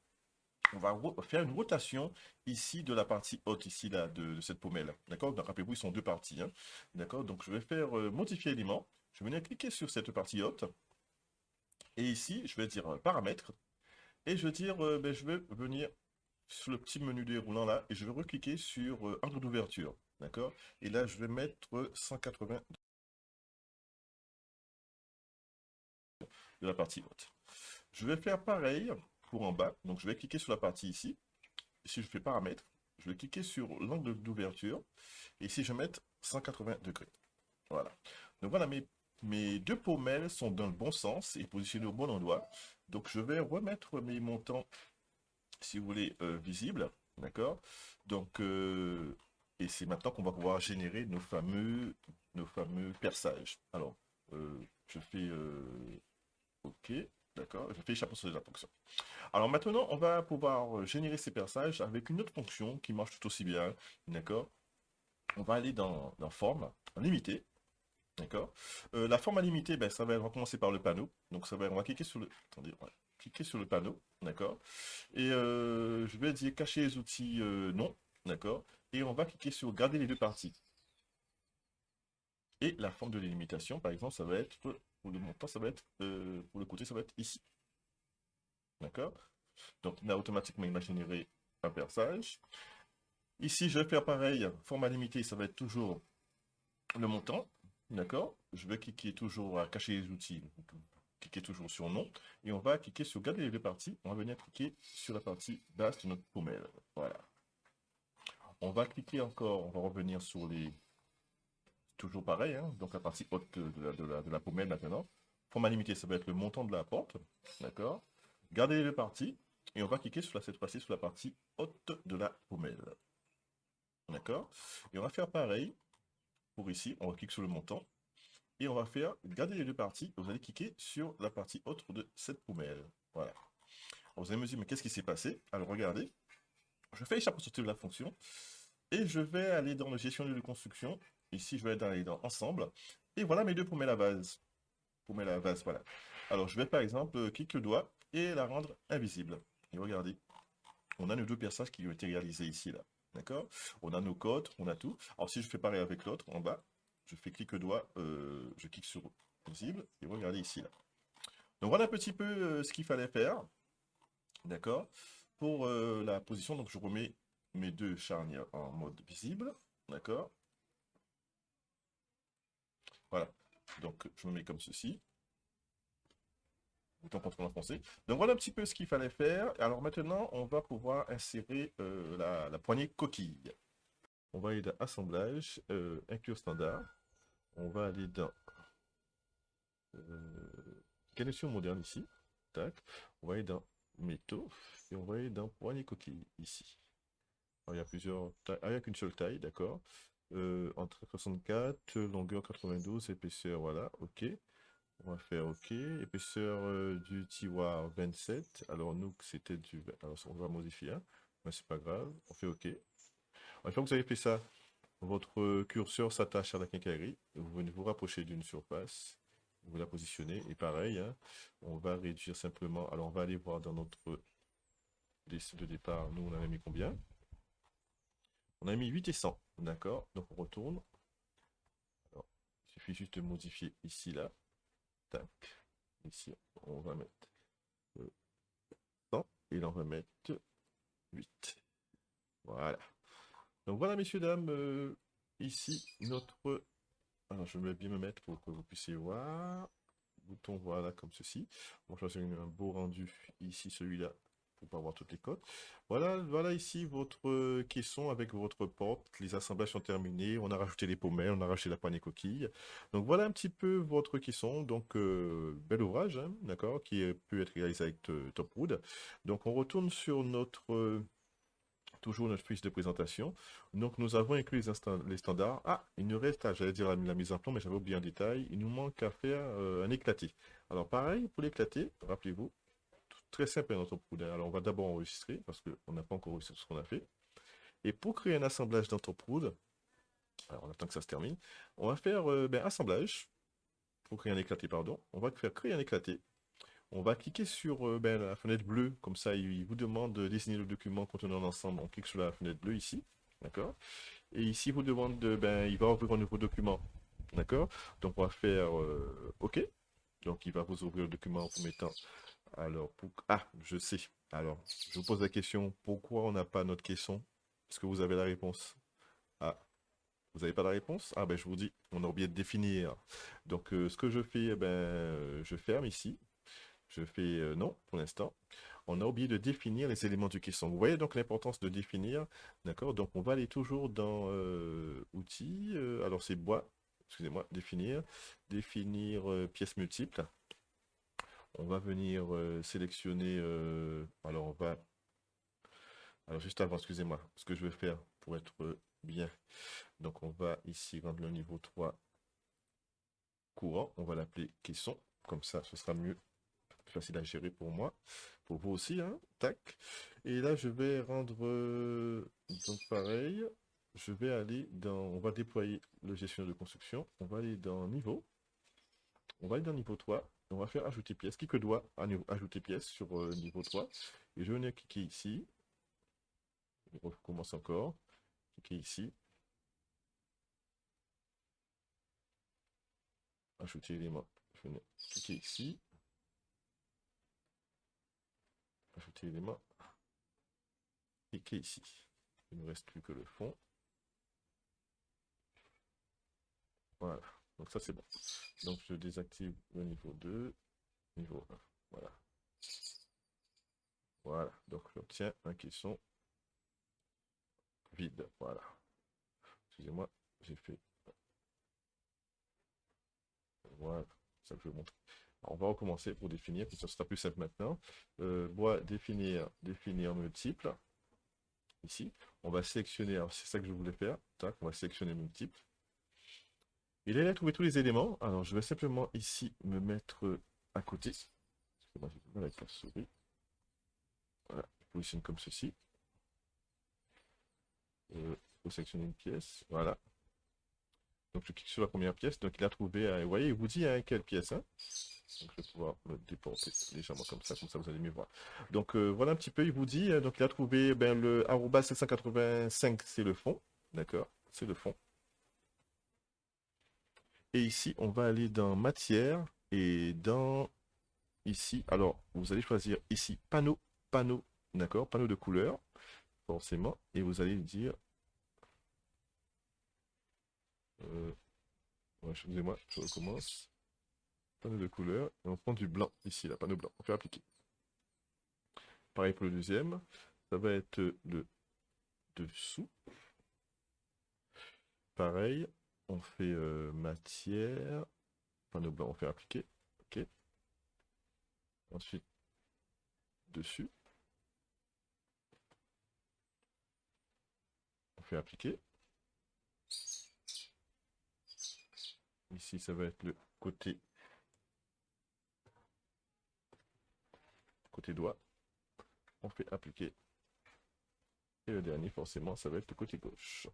on va faire une rotation ici de la partie haute, ici là, de cette pommelle. D'accord? Donc, rappelez-vous, ils sont deux parties, hein. D'accord? Donc, je vais faire modifier élément. Je vais venir cliquer sur cette partie haute. Et ici, je vais dire paramètres. Et je vais dire, ben, je vais venir sur le petit menu déroulant là et je vais recliquer sur angle d'ouverture. D'accord? Et là, je vais mettre 180 de la partie haute. Je vais faire pareil pour en bas. Donc, je vais cliquer sur la partie ici. Si je fais paramètres, je vais cliquer sur l'angle d'ouverture. Et ici, je vais mettre 180 degrés. Voilà. Donc, voilà, mes deux pommelles sont dans le bon sens et positionnées au bon endroit. Donc, je vais remettre mes montants, si vous voulez, visibles. D'accord? Donc, et c'est maintenant qu'on va pouvoir générer nos fameux perçages. Alors, je fais OK, d'accord, je fais échapper sur la fonction. Alors maintenant, on va pouvoir générer ces perçages avec une autre fonction qui marche tout aussi bien, d'accord. On va aller dans forme, limiter, d'accord. La forme à limiter, ben, ça va, on va commencer par le panneau. Donc ça va, on va cliquer sur le, attendez, on va cliquer sur le panneau, d'accord. Et je vais dire cacher les outils non, d'accord. Et on va cliquer sur garder les deux parties. Et la forme de délimitation, par exemple, ça va être Pour le montant, ça va être, pour le côté, ça va être ici. D'accord? Donc, il a automatiquement imaginé un perçage. Ici, je vais faire pareil. Format limité, ça va être toujours le montant. D'accord? Je vais cliquer toujours à cacher les outils. Cliquer toujours sur non. Et on va cliquer sur garder les deux parties. On va venir cliquer sur la partie basse de notre pommelle. Voilà. On va cliquer encore. On va revenir sur les. Toujours pareil. Hein, donc la partie haute de la pommelle maintenant. Format limité, ça va être le montant de la porte. D'accord? Garder les deux parties. Et on va cliquer sur cette fois-ci sur la partie haute de la pommelle. D'accord? Et on va faire pareil pour ici. On va cliquer sur le montant. Et on va faire, garder les deux parties. Vous allez cliquer sur la partie autre de cette pommelle. Voilà. Alors, vous allez me dire, mais qu'est-ce qui s'est passé? Alors, regardez. Je fais échapper sortir de la fonction. Et je vais aller dans le gestionnaire de construction. Ici, je vais aller dans Ensemble. Et voilà mes deux pommelles à vase. Pommelles à vase, voilà. Alors, je vais par exemple cliquer le doigt et la rendre invisible. Et regardez. On a nos deux perçages qui ont été réalisés ici, là. D'accord? On a nos codes, on a tout. Alors, si je fais pareil avec l'autre, en bas, je fais clic doigt, je clique sur visible, et regardez ici, là. Donc, voilà un petit peu ce qu'il fallait faire, d'accord? Pour la position, donc je remets mes deux charnières en mode visible, d'accord? Voilà. Donc, je me mets comme ceci. Bouton contrôle enfoncé. Donc voilà un petit peu ce qu'il fallait faire. Alors maintenant, on va pouvoir insérer la poignée coquille. On va aller dans Assemblage, Inclure standard. On va aller dans Connexion moderne ici. Tac. On va aller dans Métaux. Et on va aller dans Poignée coquille ici. Alors, il y a plusieurs tailles. Ah, il n'y a qu'une seule taille, d'accord. Entre 64, longueur 92, épaisseur, voilà, ok. On va faire OK. Épaisseur du tiroir 27. Alors, nous, c'était du. Alors, on va modifier, hein. Mais c'est pas grave. On fait OK. Une fois que vous avez fait ça, votre curseur s'attache à la quincaillerie. Vous venez vous rapprocher d'une surface. Vous la positionnez. Et pareil, hein, on va réduire simplement. Alors, on va aller voir dans notre liste de départ. Nous, on en a mis combien? On a mis 8 et 100. D'accord? Donc, on retourne. Alors, il suffit juste de modifier ici, là. Tac. Ici, on va mettre 100. Et là, on va mettre 8. Voilà. Donc voilà, messieurs, dames, ici notre. Alors, je vais bien me mettre pour que vous puissiez voir. Bouton, voilà, comme ceci. On va choisir un beau rendu ici, celui-là, pour pas voir toutes les codes. Voilà, voilà ici votre caisson avec votre porte. Les assemblages sont terminés. On a rajouté les pommelles, on a rajouté la poignée coquille. Donc voilà un petit peu votre caisson. Donc, bel ouvrage, hein, d'accord, qui peut être réalisé avec Topwood. Donc, on retourne sur notre. Toujours notre fiche de présentation. Donc, nous avons inclus les standards. Ah, il nous reste, j'allais dire la mise en plan, mais j'avais oublié un détail. Il nous manque à faire un éclaté. Alors, pareil, pour l'éclater, rappelez-vous, très simple notre poudre. Alors, on va d'abord enregistrer, parce qu'on n'a pas encore enregistré ce qu'on a fait. Et pour créer un assemblage dans ton poudre, alors on attend que ça se termine, on va faire assemblage, pour créer un éclaté, pardon. On va faire créer un éclaté. On va cliquer sur la fenêtre bleue, comme ça il vous demande de dessiner le document contenant l'ensemble. On clique sur la fenêtre bleue ici, d'accord? Et ici il vous demande il va ouvrir un nouveau document, d'accord? Donc on va faire OK. Donc il va vous ouvrir le document en vous mettant. Alors, ah, je sais. Alors, je vous pose la question, pourquoi on n'a pas notre caisson? Est-ce que vous avez la réponse? Ah, vous n'avez pas la réponse? Ah ben je vous dis, on a oublié de définir. Donc ce que je fais, je ferme ici. Je fais non pour l'instant. On a oublié de définir les éléments du caisson. Vous voyez donc l'importance de définir. D'accord? Donc on va aller toujours dans outils. Alors c'est bois. Excusez-moi, définir. Définir pièces multiples. On va venir sélectionner. Alors on va. Alors juste avant, excusez-moi, ce que je vais faire pour être bien. Donc on va ici rendre le niveau 3 courant. On va l'appeler caisson. Comme ça, ce sera mieux. Plus facile à gérer pour moi, pour vous aussi, hein, tac. Et là, je vais rendre, donc pareil, je vais aller dans, on va déployer le gestionnaire de construction, on va aller dans niveau, on va aller dans niveau 3, on va faire ajouter pièce, qui que doit ajouter pièce sur niveau 3, et je vais venir cliquer ici, on recommence encore, cliquer ici, ajouter élément, venez cliquer ici, ajouter l'élément, cliquez ici. Il ne reste plus que le fond. Voilà, donc ça c'est bon. Donc je désactive le niveau 2, niveau 1. Voilà. Voilà, donc j'obtiens un caisson vide. Voilà. Excusez-moi, j'ai fait. Voilà, ça que je vous montre. Alors, on va recommencer pour définir, puis ça sera plus simple maintenant. Bois, définir multiple. Ici, on va sélectionner, alors c'est ça que je voulais faire. Tac, on va sélectionner multiple. Il est là trouver tous les éléments. Alors, je vais simplement ici me mettre à côté. Excusez-moi, j'ai du mal avec la souris. Voilà, je positionne comme ceci. Pour sélectionner une pièce. Voilà. Donc, je clique sur la première pièce. Donc, il a trouvé, vous voyez, il vous dit quelle pièce. Hein. Donc, je vais pouvoir me déporter légèrement comme ça vous allez mieux voir. Donc, voilà un petit peu, il vous dit, donc il a trouvé le arroba 785, c'est le fond. D'accord, c'est le fond. Et ici, on va aller dans matière et dans ici. Alors, vous allez choisir ici panneau, d'accord, panneau de couleur, forcément. Et vous allez dire, excusez-moi, je recommence. Panneau de couleur, et on prend du blanc ici, là, panneau blanc. On fait appliquer. Pareil pour le deuxième, ça va être le dessous. Pareil, on fait matière, panneau blanc, on fait appliquer. Ok. Ensuite, dessus, on fait appliquer. Ici, ça va être le côté doigt. On fait appliquer. Et le dernier, forcément, ça va être le côté gauche.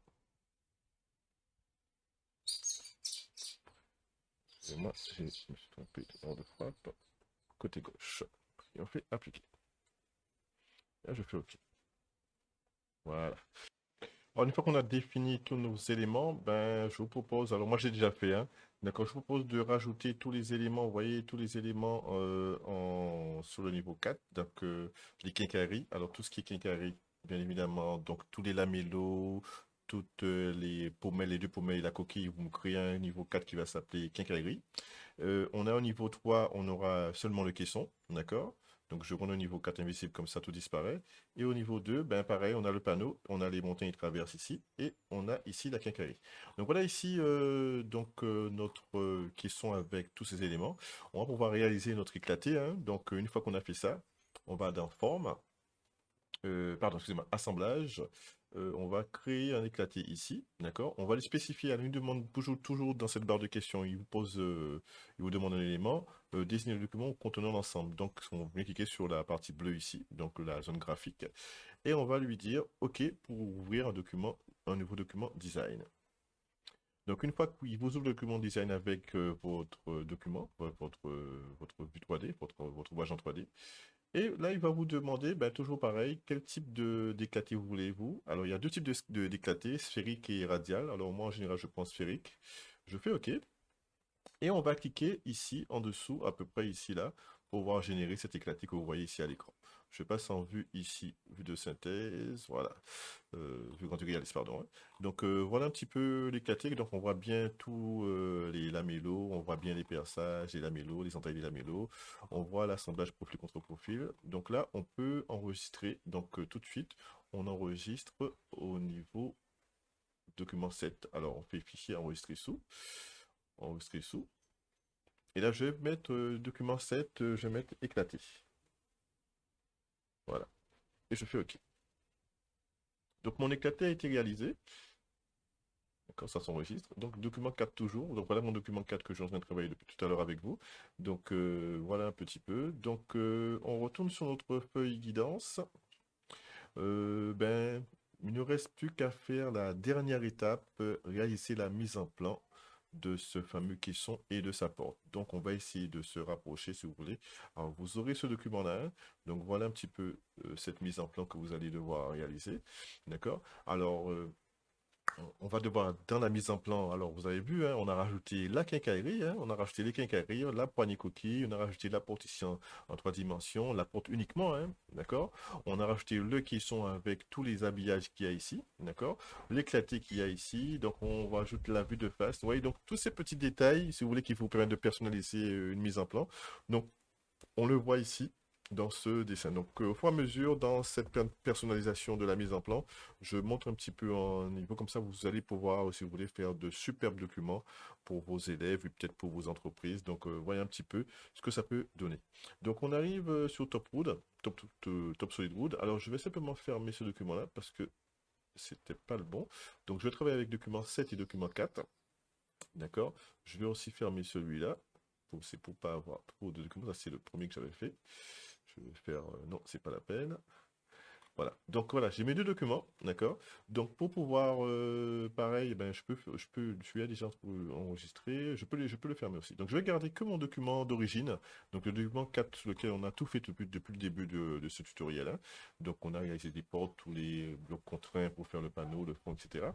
Excusez-moi, je me suis trompé de frappe. Côté gauche. Et on fait appliquer. Là, je fais OK. Voilà. Alors, une fois qu'on a défini tous nos éléments, je vous propose, alors moi j'ai déjà fait, hein, d'accord, je vous propose de rajouter tous les éléments, vous voyez, tous les éléments sur le niveau 4, donc les quincailleries, alors tout ce qui est quincaillerie, bien évidemment, donc tous les lamellos, toutes les pommelles, les deux pommelles et la coquille, vous me créez un niveau 4 qui va s'appeler quincaillerie. On a au niveau 3, on aura seulement le caisson, d'accord? Donc je rends au niveau 4 invisible, comme ça tout disparaît. Et au niveau 2, pareil, on a le panneau, on a les montagnes qui traversent ici, et on a ici la quincaillerie. Donc voilà ici notre caisson avec tous ces éléments. On va pouvoir réaliser notre éclaté, hein. Donc une fois qu'on a fait ça, on va dans forme, pardon, excusez-moi, assemblage. On va créer un éclaté ici, d'accord? On va le spécifier. Elle nous demande toujours dans cette barre de questions, il vous demande un élément, désigner le document contenant l'ensemble. Donc, on va cliquer sur la partie bleue ici, donc la zone graphique, et on va lui dire OK pour ouvrir un nouveau document design. Donc, une fois qu'il vous ouvre le document design avec votre document, votre vue 3D, votre voyage en 3D, et là, il va vous demander, toujours pareil, quel type d'éclaté voulez-vous? Alors, il y a deux types d'éclaté, sphérique et radial. Alors, moi, en général, je prends sphérique. Je fais OK. Et on va cliquer ici, en dessous, à peu près ici, là, pour pouvoir générer cet éclaté que vous voyez ici à l'écran. Je passe en vue ici, vue de synthèse, voilà, vue grand réaliste, pardon. Hein. Donc voilà un petit peu l'éclaté, donc on voit bien tous les lamellos, on voit bien les perçages, les lamellos, les entailles des lamellos, on voit l'assemblage profil contre profil. Donc là, on peut enregistrer, donc tout de suite, on enregistre au niveau document 7. Alors on fait fichier enregistrer sous. Et là, je vais mettre document 7, je vais mettre éclaté. Voilà. Et je fais OK. Donc, mon éclaté a été réalisé. D'accord, ça s'enregistre. Donc, document 4 toujours. Donc, voilà mon document 4 que je suis en train de travailler depuis tout à l'heure avec vous. Donc, voilà un petit peu. Donc, on retourne sur notre feuille guidance. Il ne reste plus qu'à faire la dernière étape, réaliser la mise en plan de ce fameux caisson et de sa porte. Donc, on va essayer de se rapprocher si vous voulez. Alors, vous aurez ce document-là. Hein. Donc, voilà un petit peu cette mise en plan que vous allez devoir réaliser. D'accord? Alors, on va devoir, dans la mise en plan, alors vous avez vu, hein, on a rajouté la quincaillerie, hein, on a rajouté les quincailleries, la poignée coquille, on a rajouté la porte ici en 3 dimensions, la porte uniquement, hein, d'accord? On a rajouté le caisson avec tous les habillages qu'il y a ici, d'accord? L'éclaté qu'il y a ici, donc on rajoute la vue de face. Vous voyez, donc tous ces petits détails, si vous voulez, qui vous permettent de personnaliser une mise en plan. Donc on le voit ici dans ce dessin. Donc, au fur et à mesure, dans cette personnalisation de la mise en plan, je montre un petit peu en niveau. Comme ça, vous allez pouvoir, si vous voulez, faire de superbes documents pour vos élèves et peut-être pour vos entreprises. Donc, voyez un petit peu ce que ça peut donner. Donc, on arrive sur Top Solid Wood. Alors, je vais simplement fermer ce document-là parce que c'était pas le bon. Donc, je vais travailler avec document 7 et document 4. D'accord? Je vais aussi fermer celui-là. C'est pour pas avoir trop de documents. Ça, c'est le premier que j'avais fait. Je vais faire... non, c'est pas la peine. Voilà. Donc voilà, j'ai mes 2 documents, d'accord? Donc pour pouvoir, pareil, ben, celui-là déjà enregistré, je peux le fermer aussi. Donc je vais garder que mon document d'origine, donc le document 4 sur lequel on a tout fait depuis le début de ce tutoriel, hein. Donc on a réalisé des portes, tous les blocs contraints pour faire le panneau, le front, etc.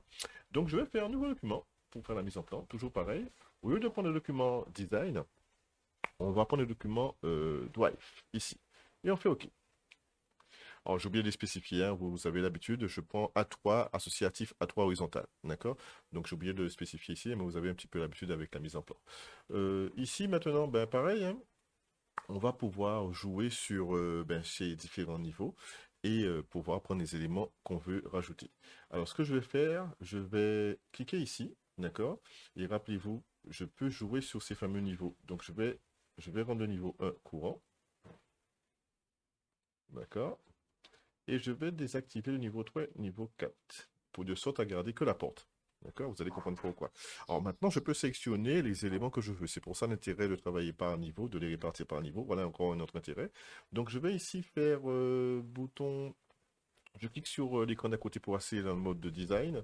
Donc je vais faire un nouveau document pour faire la mise en plan, toujours pareil. Au lieu de prendre le document design, on va prendre le document drive, ici. Et on fait OK. Alors, j'ai oublié de les spécifier, hein, vous avez l'habitude, je prends A3 associatif A3 horizontal, d'accord? Donc, j'ai oublié de le spécifier ici, mais vous avez un petit peu l'habitude avec la mise en plan. Ici, maintenant, ben, pareil, hein, on va pouvoir jouer sur ben, ces différents niveaux et pouvoir prendre les éléments qu'on veut rajouter. Alors, ce que je vais faire, je vais cliquer ici, d'accord? Et rappelez-vous, je peux jouer sur ces fameux niveaux. Donc, je vais rendre le niveau 1 courant, d'accord? Et je vais désactiver le niveau 3, niveau 4, pour de sorte à garder que la porte. D'accord? Vous allez comprendre pourquoi. Alors maintenant, je peux sélectionner les éléments que je veux. C'est pour ça l'intérêt de travailler par niveau, de les répartir par niveau. Voilà encore un autre intérêt. Donc je vais ici faire bouton... Je clique sur l'écran d'à côté pour accéder dans le mode de design,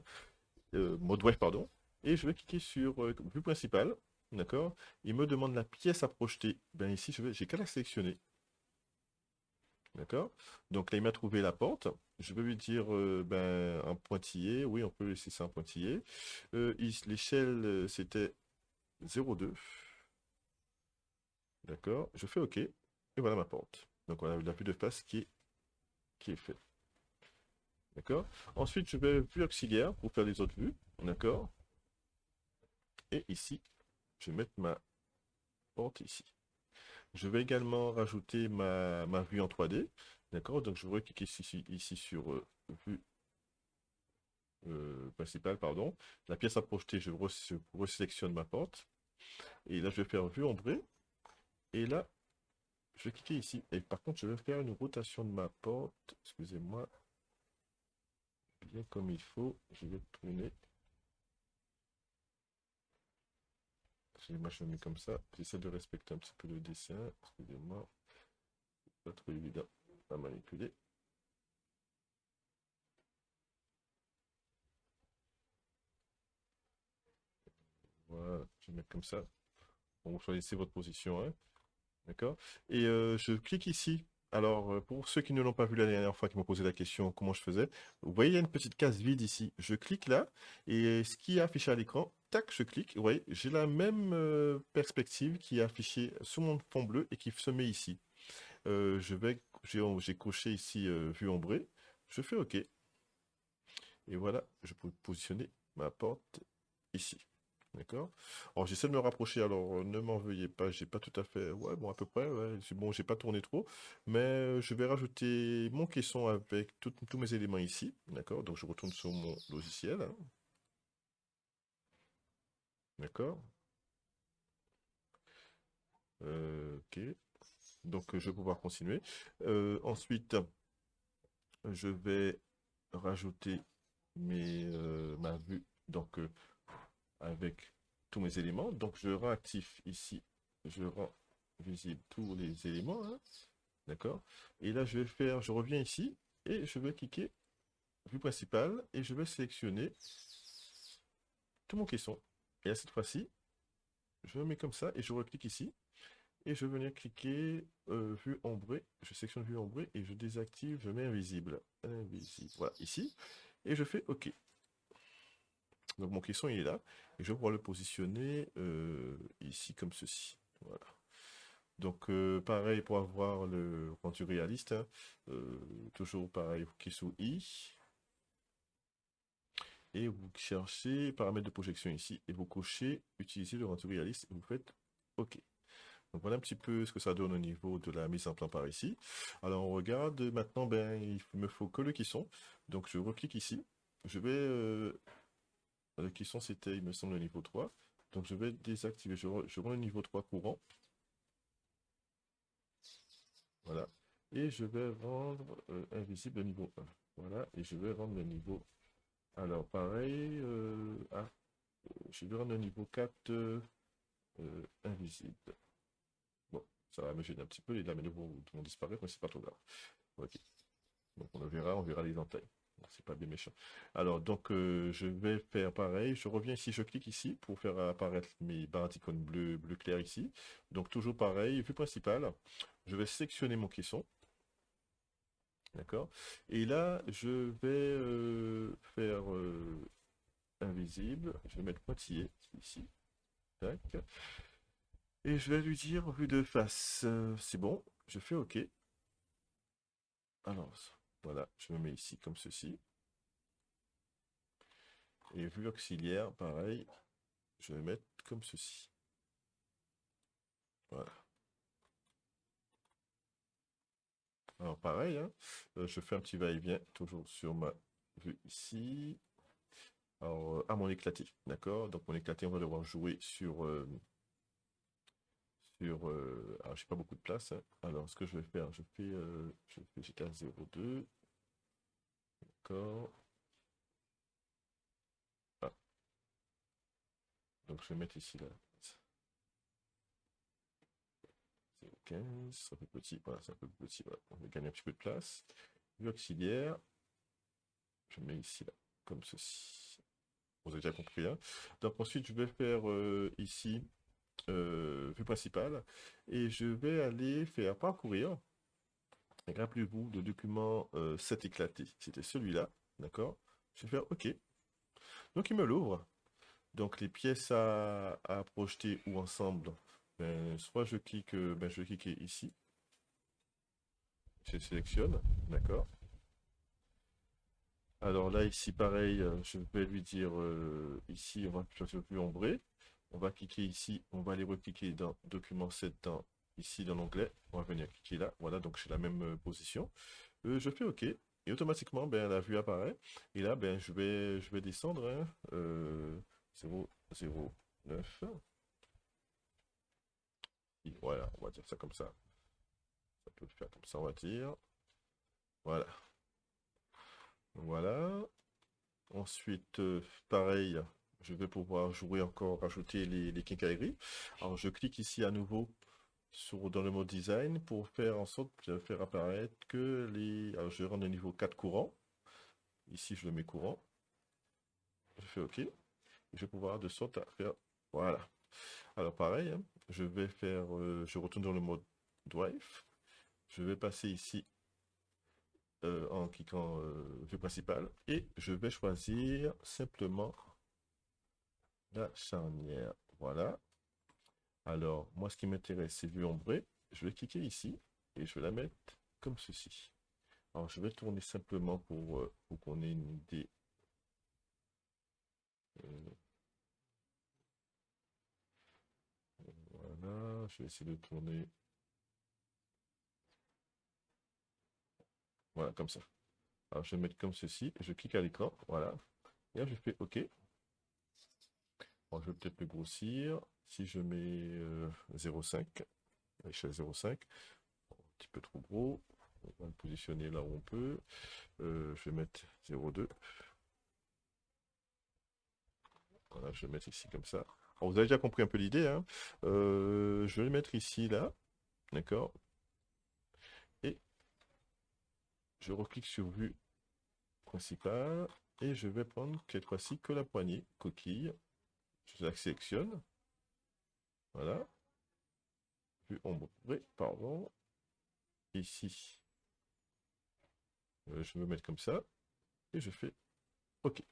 mode web, pardon. Et je vais cliquer sur vue principale. D'accord? Il me demande la pièce à projeter. Ben ici, j'ai qu'à la sélectionner. D'accord? Donc là, il m'a trouvé la porte. Je vais lui dire ben, un pointillé. Oui, on peut laisser ça un pointillé. L'échelle, c'était 0,2. D'accord? Je fais OK. Et voilà ma porte. Donc voilà la vue de face qui est faite. D'accord? Ensuite, je vais vue auxiliaire pour faire les autres vues. D'accord? Et ici, je vais mettre ma porte ici. Je vais également rajouter ma vue en 3D. D'accord? Donc je vais cliquer ici sur vue principale, pardon. La pièce à projeter, je resélectionne ma porte. Et là, je vais faire vue ombrée. Et là, je vais cliquer ici. Et par contre, je vais faire une rotation de ma porte. Excusez-moi. Bien comme il faut. Je vais tourner. Moi, je le mets comme ça. J'essaie de respecter un petit peu le dessin. Excusez-moi. Pas trop évident à manipuler. Voilà. Je vais mettre comme ça. Bon, vous choisissez votre position, hein. D'accord? Et je clique ici. Alors, pour ceux qui ne l'ont pas vu la dernière fois, qui m'ont posé la question comment je faisais, vous voyez, il y a une petite case vide ici. Je clique là, et ce qui est affiché à l'écran, tac, je clique. Vous voyez, j'ai la même perspective qui est affichée sur mon fond bleu et qui se met ici. J'ai coché ici vue ombrée. Je fais OK. Et voilà, je peux positionner ma porte ici. D'accord? Alors j'essaie de me rapprocher, alors ne m'en veuillez pas, j'ai pas tout à fait. Ouais, bon, à peu près, ouais. C'est bon, j'ai pas tourné trop. Mais je vais rajouter mon caisson avec tous mes éléments ici. D'accord? Donc je retourne sur mon logiciel, hein. D'accord? Ok. Donc je vais pouvoir continuer. Ensuite, je vais rajouter ma vue. Donc avec tous mes éléments. Donc je rends actif ici, je rends visible tous les éléments, hein. D'accord? Et là je reviens ici et je vais cliquer vue principale et je vais sélectionner tout mon caisson. Et là cette fois-ci, je me mets comme ça et je reclique ici et je vais venir cliquer vue ombrée. Je sélectionne vue ombrée et je désactive, je mets invisible. Invisible. Voilà, ici. Et je fais OK. Donc mon caisson il est là. Et je vais pouvoir le positionner ici comme ceci. Voilà. Donc pareil pour avoir le rendu réaliste, hein. Toujours pareil, vous cliquez sur I. Et vous cherchez paramètres de projection ici. Et vous cochez utiliser le rendu réaliste et vous faites OK. Donc voilà un petit peu ce que ça donne au niveau de la mise en plan par ici. Alors on regarde maintenant, ben, il me faut que le caisson. Donc je reclique ici. Je vais... le caisson c'était, il me semble, le niveau 3. Donc je vais désactiver. Je rends le niveau 3 courant. Voilà. Et je vais rendre invisible le niveau 1. Voilà. Et je vais rendre le niveau... Alors pareil... je vais rendre le niveau 4 invisible. Bon, ça va me gêner un petit peu. Les lames vont disparaître, mais c'est pas trop grave. Ok. Donc on verra les entailles. C'est pas bien méchant. Alors donc je vais faire pareil. Je reviens ici, je clique ici pour faire apparaître mes barres d'icônes bleu clair ici. Donc toujours pareil, vue principale. Je vais sélectionner mon caisson. D'accord. Et là, je vais faire invisible. Je vais mettre pointillé ici. Tac. Et je vais lui dire vue de face. C'est bon. Je fais OK. Alors, voilà, je me mets ici comme ceci. Et vue auxiliaire, pareil, je vais mettre comme ceci. Voilà. Alors pareil, hein, je fais un petit va-et-vient, toujours sur ma vue ici. Alors, à mon éclaté, d'accord? Donc mon éclaté, on va devoir jouer sur... alors, j'ai pas beaucoup de place, hein. Alors, ce que je vais faire, j'étais à 0,2. D'accord. Ah, donc je vais mettre ici là. 0,15, c'est un peu petit, voilà, c'est un peu plus petit, voilà. On va gagner un petit peu de place. Vue auxiliaire, je mets ici là, comme ceci. Vous avez déjà compris, hein. Donc ensuite, je vais faire ici, vue principale, et je vais aller faire parcourir. Rappelez-vous, le document 7 éclaté, c'était celui-là, d'accord? Je vais faire OK. Donc il me l'ouvre. Donc les pièces à projeter ou ensemble, ben, soit je clique ici, je sélectionne, d'accord. Alors là, ici, pareil, je vais lui dire, ici, on va choisir plus ombré. On va cliquer ici, on va aller recliquer dans document 7 ici dans l'onglet. On va venir cliquer là, voilà, donc j'ai la même position. Je fais OK, et automatiquement, ben, la vue apparaît. Et là, ben, je vais descendre, hein, 0, 0, 9. Et voilà, on va dire ça comme ça. Ça peut le faire comme ça, on va dire. Voilà. Voilà. Ensuite, pareil, je vais pouvoir jouer encore, rajouter les quincailleries. Alors, je clique ici à nouveau dans le mode design pour faire en sorte de faire apparaître que les... Alors, je rends le niveau 4 courant. Ici, je le mets courant. Je fais OK. Et je vais pouvoir de sorte à faire... Voilà. Alors, pareil, hein, je vais faire... je retourne dans le mode drive. Je vais passer ici en cliquant vue principale. Et je vais choisir simplement la charnière. Voilà. Alors, moi, ce qui m'intéresse, c'est vue ombrée. Je vais cliquer ici et je vais la mettre comme ceci. Alors, je vais tourner simplement pour qu'on ait une idée. Euh, voilà, je vais essayer de tourner. Voilà, comme ça. Alors, je vais mettre comme ceci. Je clique à l'écran. Voilà. Et là, je fais OK. Alors, je vais peut-être le grossir. Si je mets 0,5, échelle 0,5, un petit peu trop gros. On va le positionner là où on peut. Je vais mettre 0,2. Voilà, je vais le mettre ici comme ça. Alors, vous avez déjà compris un peu l'idée, hein. Je vais le mettre ici, là. D'accord. Et je reclique sur vue principale. Et je vais prendre cette fois-ci que la poignée, coquille. Je la sélectionne. Voilà. Vue ombrée, pardon. Ici. Je vais me mettre comme ça. Et je fais OK.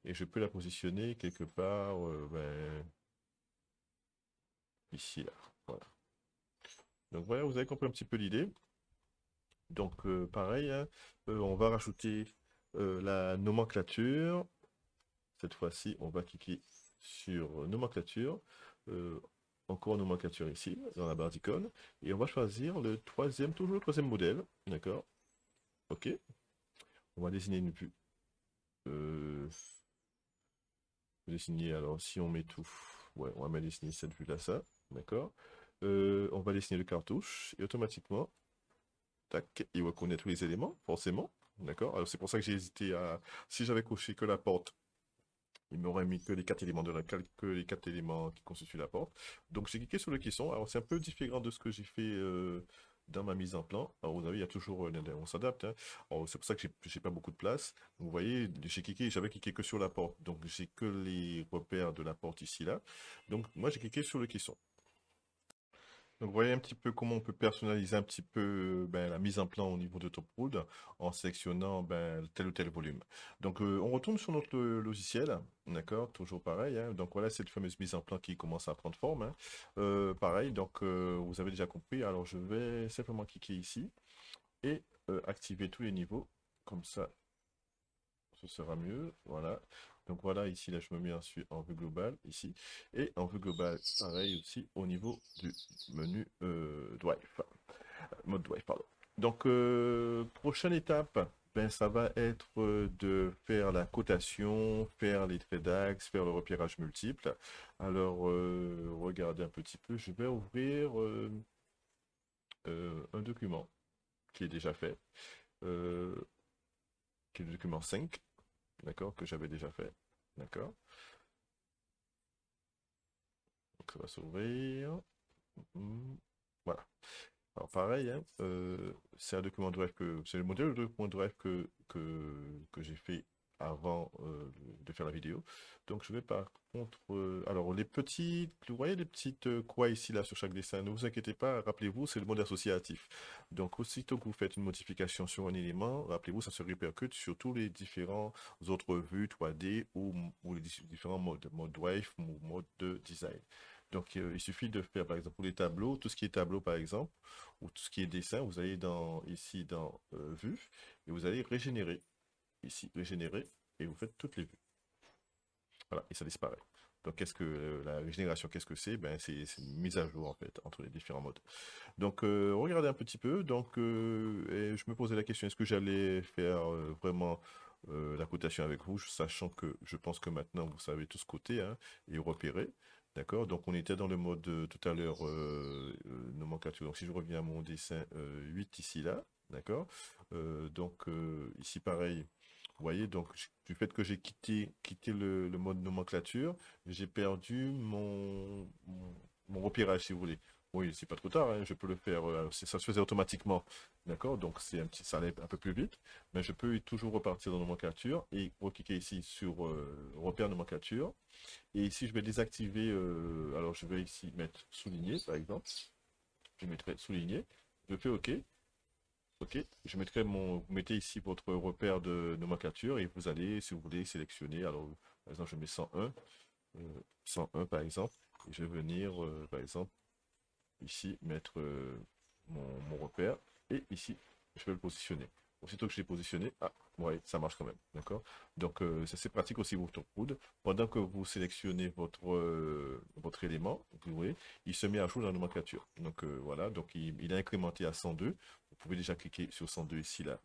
et je peux la positionner quelque part ici, là. Voilà. Donc voilà, vous avez compris un petit peu l'idée. Donc pareil, hein, on va rajouter la nomenclature. Cette fois-ci, on va cliquer sur nomenclature. Euh, Encore nomenclature ici, dans la barre d'icônes. Et on va choisir le troisième, toujours le troisième modèle. D'accord? OK. On va désigner une vue. Dessiner, alors si on met tout, ouais, on va mettre dessiner cette vue-là, ça. D'accord? On va dessiner le cartouche et automatiquement, tac, il va connaître tous les éléments, forcément. D'accord? Alors c'est pour ça que j'ai hésité à. Si j'avais coché que la porte, il m'aurait mis que les quatre éléments de que les quatre éléments qui constituent la porte. Donc j'ai cliqué sur le caisson. Alors c'est un peu différent de ce que j'ai fait dans ma mise en plan. Alors vous avez, il y a toujours, on s'adapte, hein. Alors c'est pour ça que j'ai pas beaucoup de place. Vous voyez, j'avais cliqué que sur la porte. Donc j'ai que les repères de la porte ici là. Donc moi j'ai cliqué sur le caisson. Donc, vous voyez un petit peu comment on peut personnaliser un petit peu la mise en plan au niveau de Topwood en sélectionnant tel ou tel volume. Donc, on retourne sur notre logiciel, d'accord, toujours pareil, hein. Donc, voilà cette fameuse mise en plan qui commence à prendre forme, hein. Pareil, donc vous avez déjà compris. Alors, je vais simplement cliquer ici et activer tous les niveaux. Comme ça, ce sera mieux. Voilà. Donc voilà, ici, là, je me mets ensuite en vue globale, ici. Et en vue globale, pareil aussi, au niveau du menu Drive. Mode Drive, pardon. Donc, prochaine étape, ça va être de faire la cotation, faire les traits d'axe, faire le repérage multiple. Alors, regardez un petit peu, je vais ouvrir un document qui est déjà fait, euh, qui est le document 5, d'accord, que j'avais déjà fait, d'accord. Donc, ça va s'ouvrir. Voilà. Alors pareil, hein, c'est un document Drive c'est le modèle de document Drive que j'ai fait avant de faire la vidéo. Donc je vais par contre, alors les petites, vous voyez les petites croix ici là sur chaque dessin, ne vous inquiétez pas, rappelez-vous, c'est le mode associatif. Donc aussitôt que vous faites une modification sur un élément, rappelez-vous, ça se répercute sur tous les différents autres vues 3D ou les différents modes, mode Drive ou mode de design. Donc il suffit de faire par exemple pour les tableaux, tout ce qui est tableau par exemple ou tout ce qui est dessin, vous allez ici dans vue et vous allez régénérer. Ici, régénérer et vous faites toutes les vues. Voilà, et ça disparaît. Donc, qu'est-ce que la régénération, qu'est-ce que c'est? C'est une mise à jour en fait entre les différents modes. Donc, regardez un petit peu. Donc, et je me posais la question, est-ce que j'allais faire vraiment la cotation avec vous, sachant que je pense que maintenant vous savez tous coter hein, et repérer. D'accord? Donc, on était dans le mode tout à l'heure nomenclature. Donc, si je reviens à mon dessin 8 ici, là, d'accord? Donc, ici, pareil. Vous voyez, donc du fait que j'ai quitté le mode nomenclature, j'ai perdu mon repérage, si vous voulez. Oui, c'est pas trop tard, hein, je peux le faire, ça se faisait automatiquement, d'accord? Donc c'est un petit, ça allait un peu plus vite, mais je peux toujours repartir dans nomenclature et recliquer ici sur repère nomenclature. Et ici, je vais désactiver, alors je vais ici mettre souligné, par exemple. Je mettrai souligné, je fais OK. Ok, je mettrai vous mettez ici votre repère de nomenclature et vous allez, si vous voulez, sélectionner. Alors, par exemple, je mets 101, 101 par exemple, et je vais venir, par exemple, ici, mettre mon repère et ici, je vais le positionner. Aussitôt que je l'ai positionné, ah, ouais, ça marche quand même, d'accord? Donc, c'est assez pratique aussi votre coude. Pendant que vous sélectionnez votre élément, vous voyez, il se met à jour dans la nomenclature. Donc, voilà, donc il est incrémenté à 102. Vous pouvez déjà cliquer sur 102 ici, là,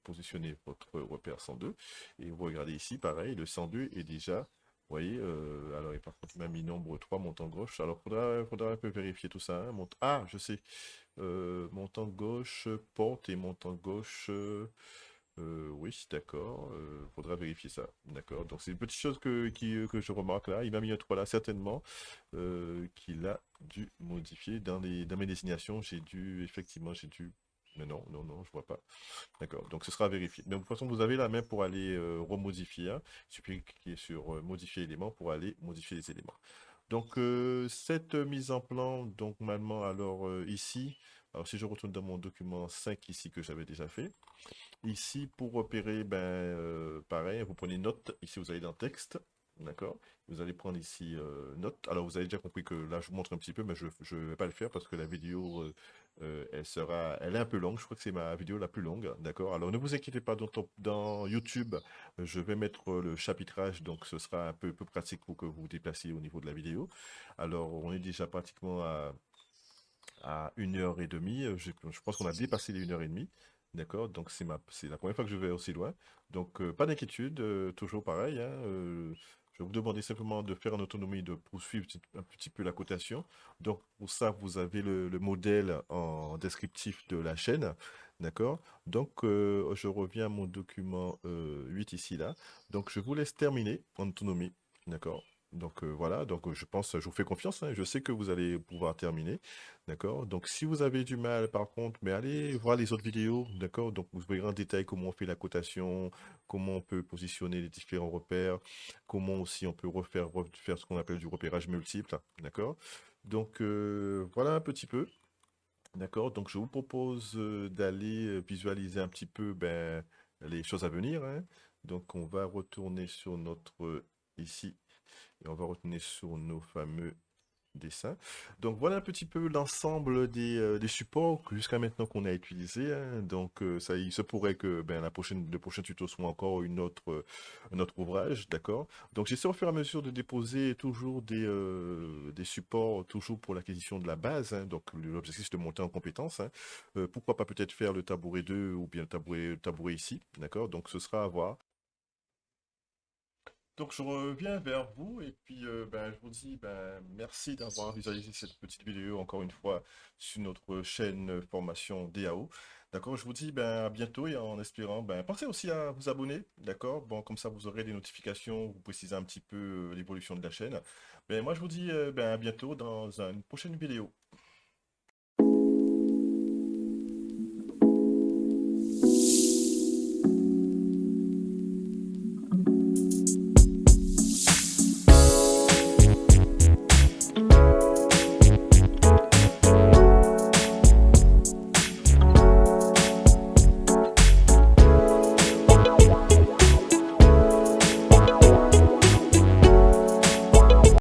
positionner votre repère 102. Et vous regardez ici, pareil, le 102 est déjà vous voyez, alors par contre, il m'a mis nombre 3, montant gauche. Alors, faudra un peu vérifier tout ça, hein. Ah, je sais. Montant gauche, porte et montant gauche. Oui, d'accord. Faudra vérifier ça. D'accord. Donc, c'est une petite chose que je remarque là. Il m'a mis un 3 là, certainement, qu'il a dû modifier. Dans mes désignations, effectivement, j'ai dû. Mais non, non, non, je vois pas. D'accord, donc ce sera vérifié. Mais de toute façon, vous avez la main pour aller remodifier, hein. Il suffit de cliquer sur modifier éléments pour aller modifier les éléments. Donc, cette mise en plan, donc maintenant, alors ici, Alors, si je retourne dans mon document 5 ici que j'avais déjà fait, ici, pour repérer, ben, pareil, vous prenez note. Ici, vous allez dans texte. D'accord? Vous allez prendre ici note. Alors, vous avez déjà compris que là, je vous montre un petit peu, mais je ne vais pas le faire parce que la vidéo, elle est un peu longue. Je crois que c'est ma vidéo la plus longue. D'accord? Alors, ne vous inquiétez pas, dans YouTube, je vais mettre le chapitrage, donc ce sera un peu pratique pour que vous vous déplaciez au niveau de la vidéo. Alors, on est déjà pratiquement à 1h30. Je pense qu'on a dépassé les 1h30. D'accord? Donc c'est la première fois que je vais aussi loin. Donc pas d'inquiétude, toujours pareil, hein, je vais vous demander simplement de faire en autonomie, de poursuivre un petit peu la cotation. Donc pour ça, vous avez le modèle en descriptif de la chaîne. D'accord? Donc je reviens à mon document 8 ici, là. Donc je vous laisse terminer en autonomie. D'accord? Donc voilà, donc je pense, je vous fais confiance, hein, je sais que vous allez pouvoir terminer. D'accord? Donc, si vous avez du mal, par contre, mais allez voir les autres vidéos, d'accord? Donc, vous verrez en détail comment on fait la cotation, comment on peut positionner les différents repères, comment aussi on peut faire ce qu'on appelle du repérage multiple, d'accord? Donc, voilà un petit peu, d'accord? Donc, je vous propose d'aller visualiser un petit peu ben, les choses à venir, hein. Donc, on va retourner sur notre, ici, et on va retourner sur nos fameux dessin. Donc voilà un petit peu l'ensemble des supports que jusqu'à maintenant qu'on a utilisé, hein. Donc ça, il se pourrait que ben, le prochain tuto soit encore un autre ouvrage, d'accord? Donc j'essaie au fur et à mesure de déposer toujours des supports, toujours pour l'acquisition de la base, hein. Donc l'objectif c'est de monter en compétence, hein. Pourquoi pas peut-être faire le tabouret 2 ou bien le tabouret ici, d'accord? Donc ce sera à voir. Donc je reviens vers vous et puis ben, je vous dis ben, merci d'avoir visualisé cette petite vidéo encore une fois sur notre chaîne formation DAO. D'accord, je vous dis ben, à bientôt et en espérant, ben, pensez aussi à vous abonner, d'accord? Bon, comme ça vous aurez des notifications, vous précisez un petit peu l'évolution de la chaîne. Ben, moi je vous dis ben, à bientôt dans une prochaine vidéo.